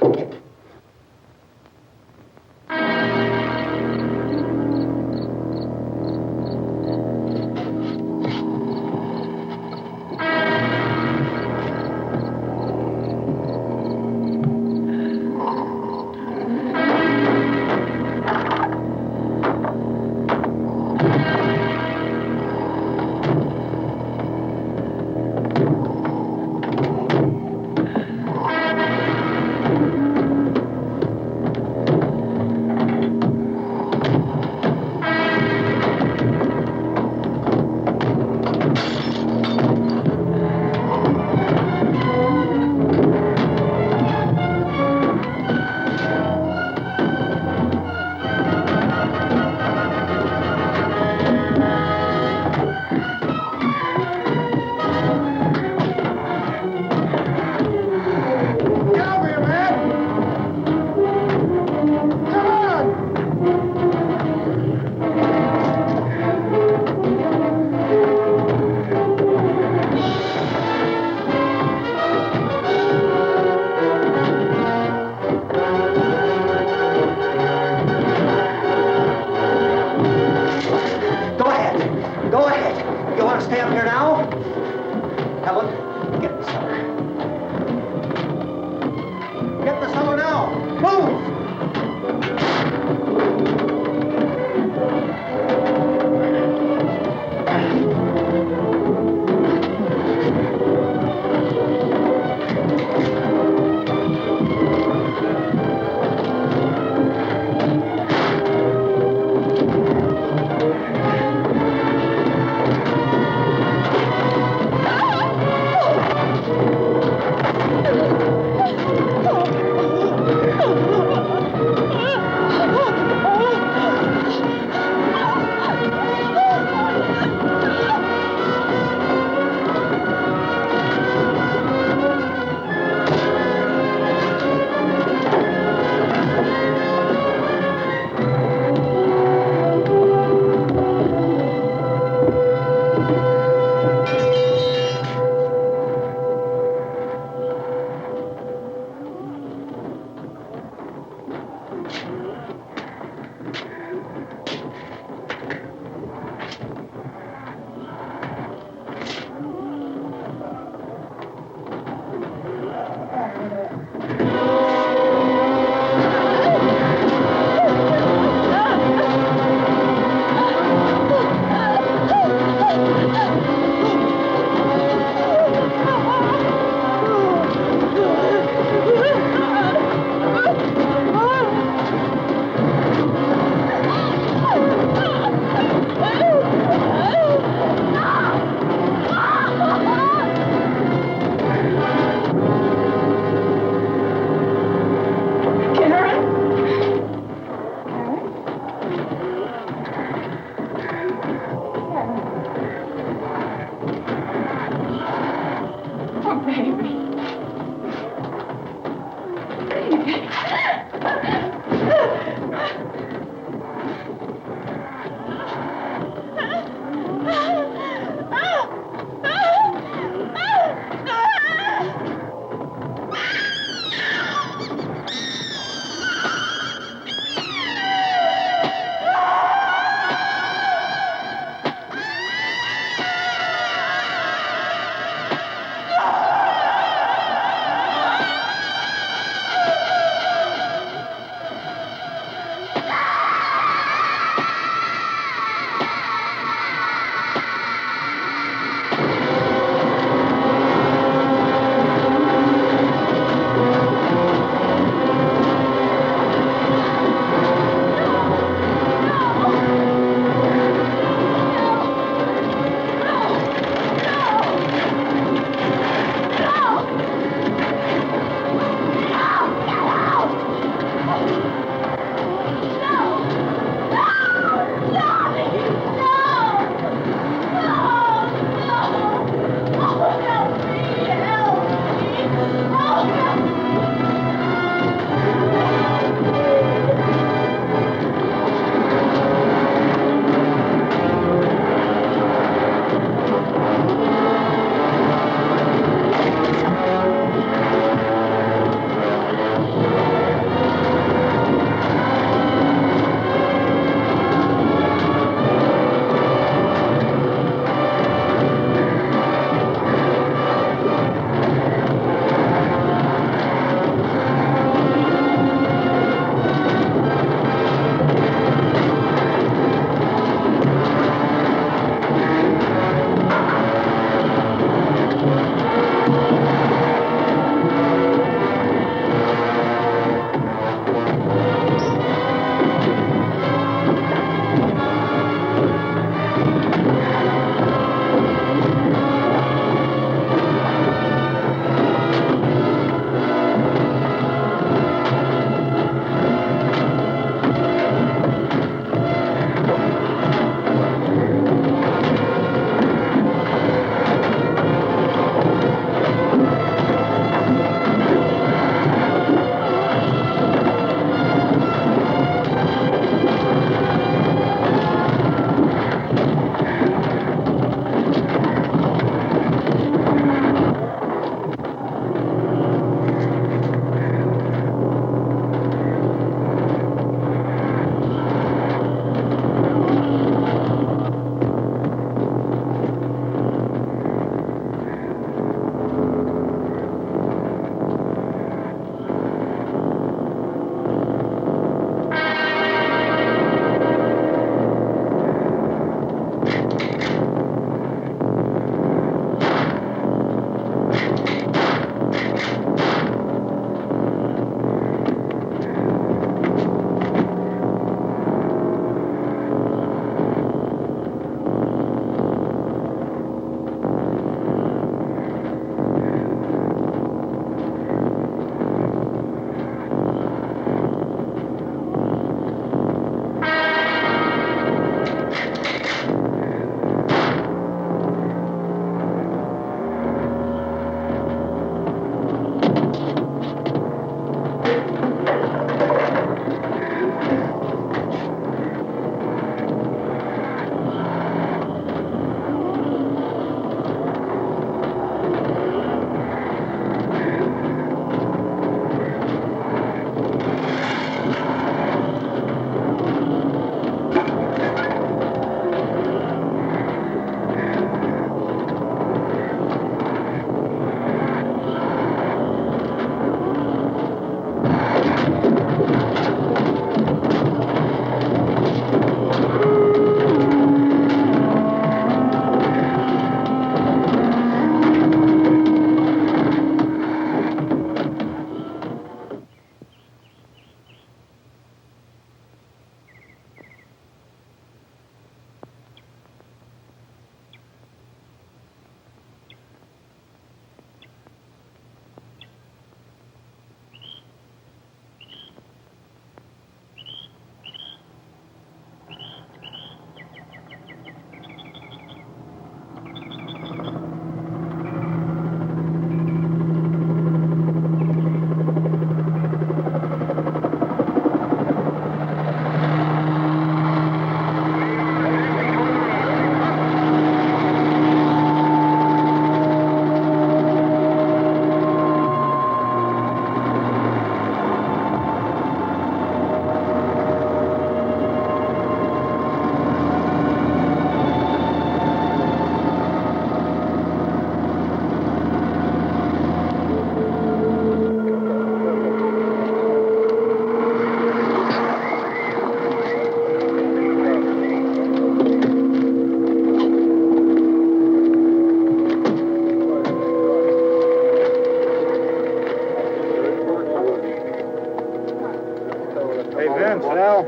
Hey, Vince, Al,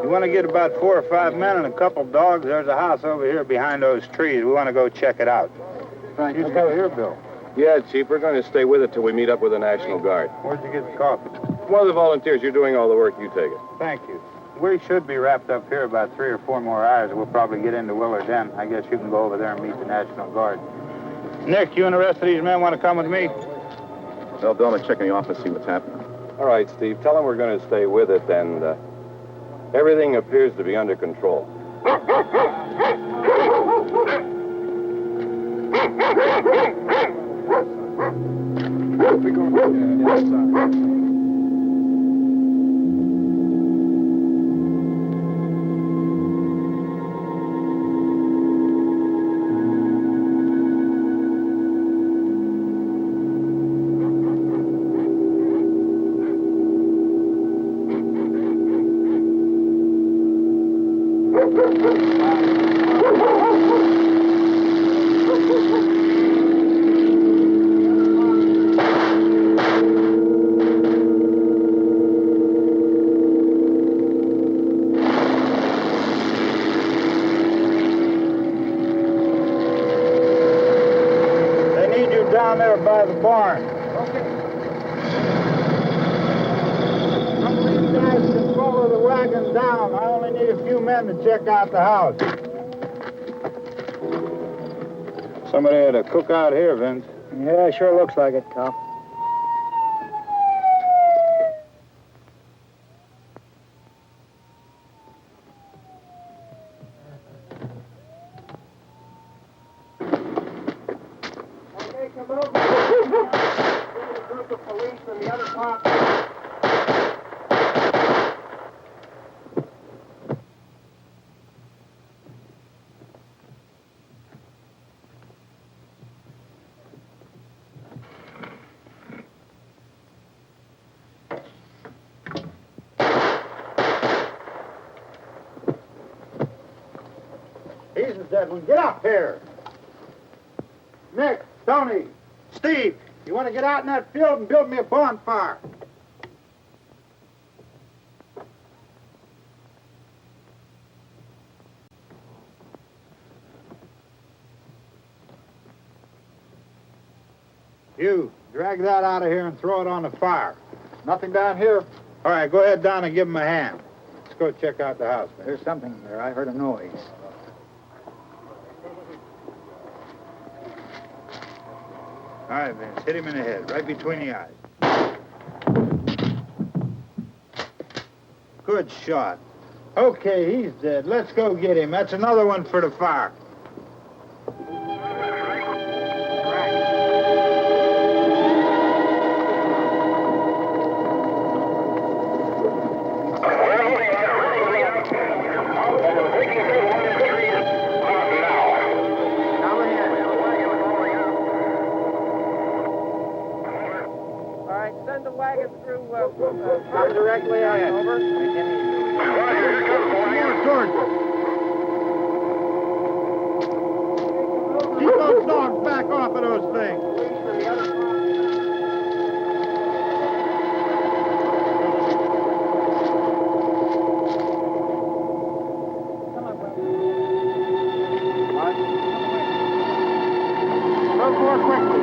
you want to get about 4 or 5 men and a couple dogs? There's a house over here behind those trees. We want to go check it out. Right. You stay here, Bill. Yeah, Chief, we're going to stay with it till we meet up with the National Guard. Where'd you get the coffee? One of the volunteers, you're doing all the work, you take it. Thank you. We should be wrapped up here about 3 or 4 more hours. We'll probably get into Willard then. I guess you can go over there and meet the National Guard. Nick, you and the rest of these men want to come with me? Well, Bill, let's check in the office, see what's happening. All right, Steve, tell them we're going to stay with it, and everything appears to be under control. Down there by the barn. Okay. Some of these guys can follow the wagon down. I only need a few men to check out the house. Somebody had a cookout here, Vince. Yeah, sure looks like it, Tom. Jesus, Edwin, get up here. Nick, Tony, Steve, you want to get out in that field and build me a bonfire? You, drag that out of here and throw it on the fire. Nothing down here? All right, go ahead down and give him a hand. Let's go check out the house. There's something there. I heard a noise. All right, Vince, hit him in the head, right between the eyes. Good shot. Okay, he's dead. Let's go get him. That's another one for the fire. Come directly ahead. Over. Keep those dogs back off of those things. Move more quickly.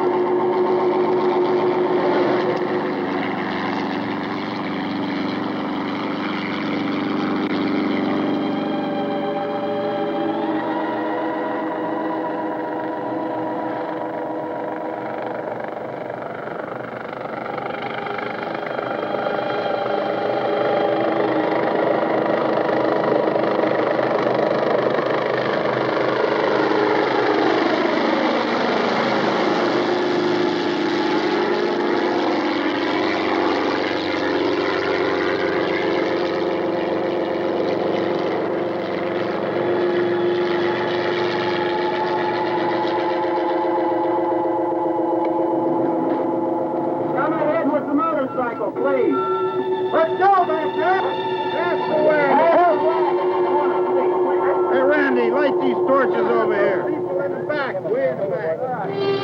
Please. Let's go back there. That's the way. Hey, Randy, light these torches over here. People in the back, way in the back.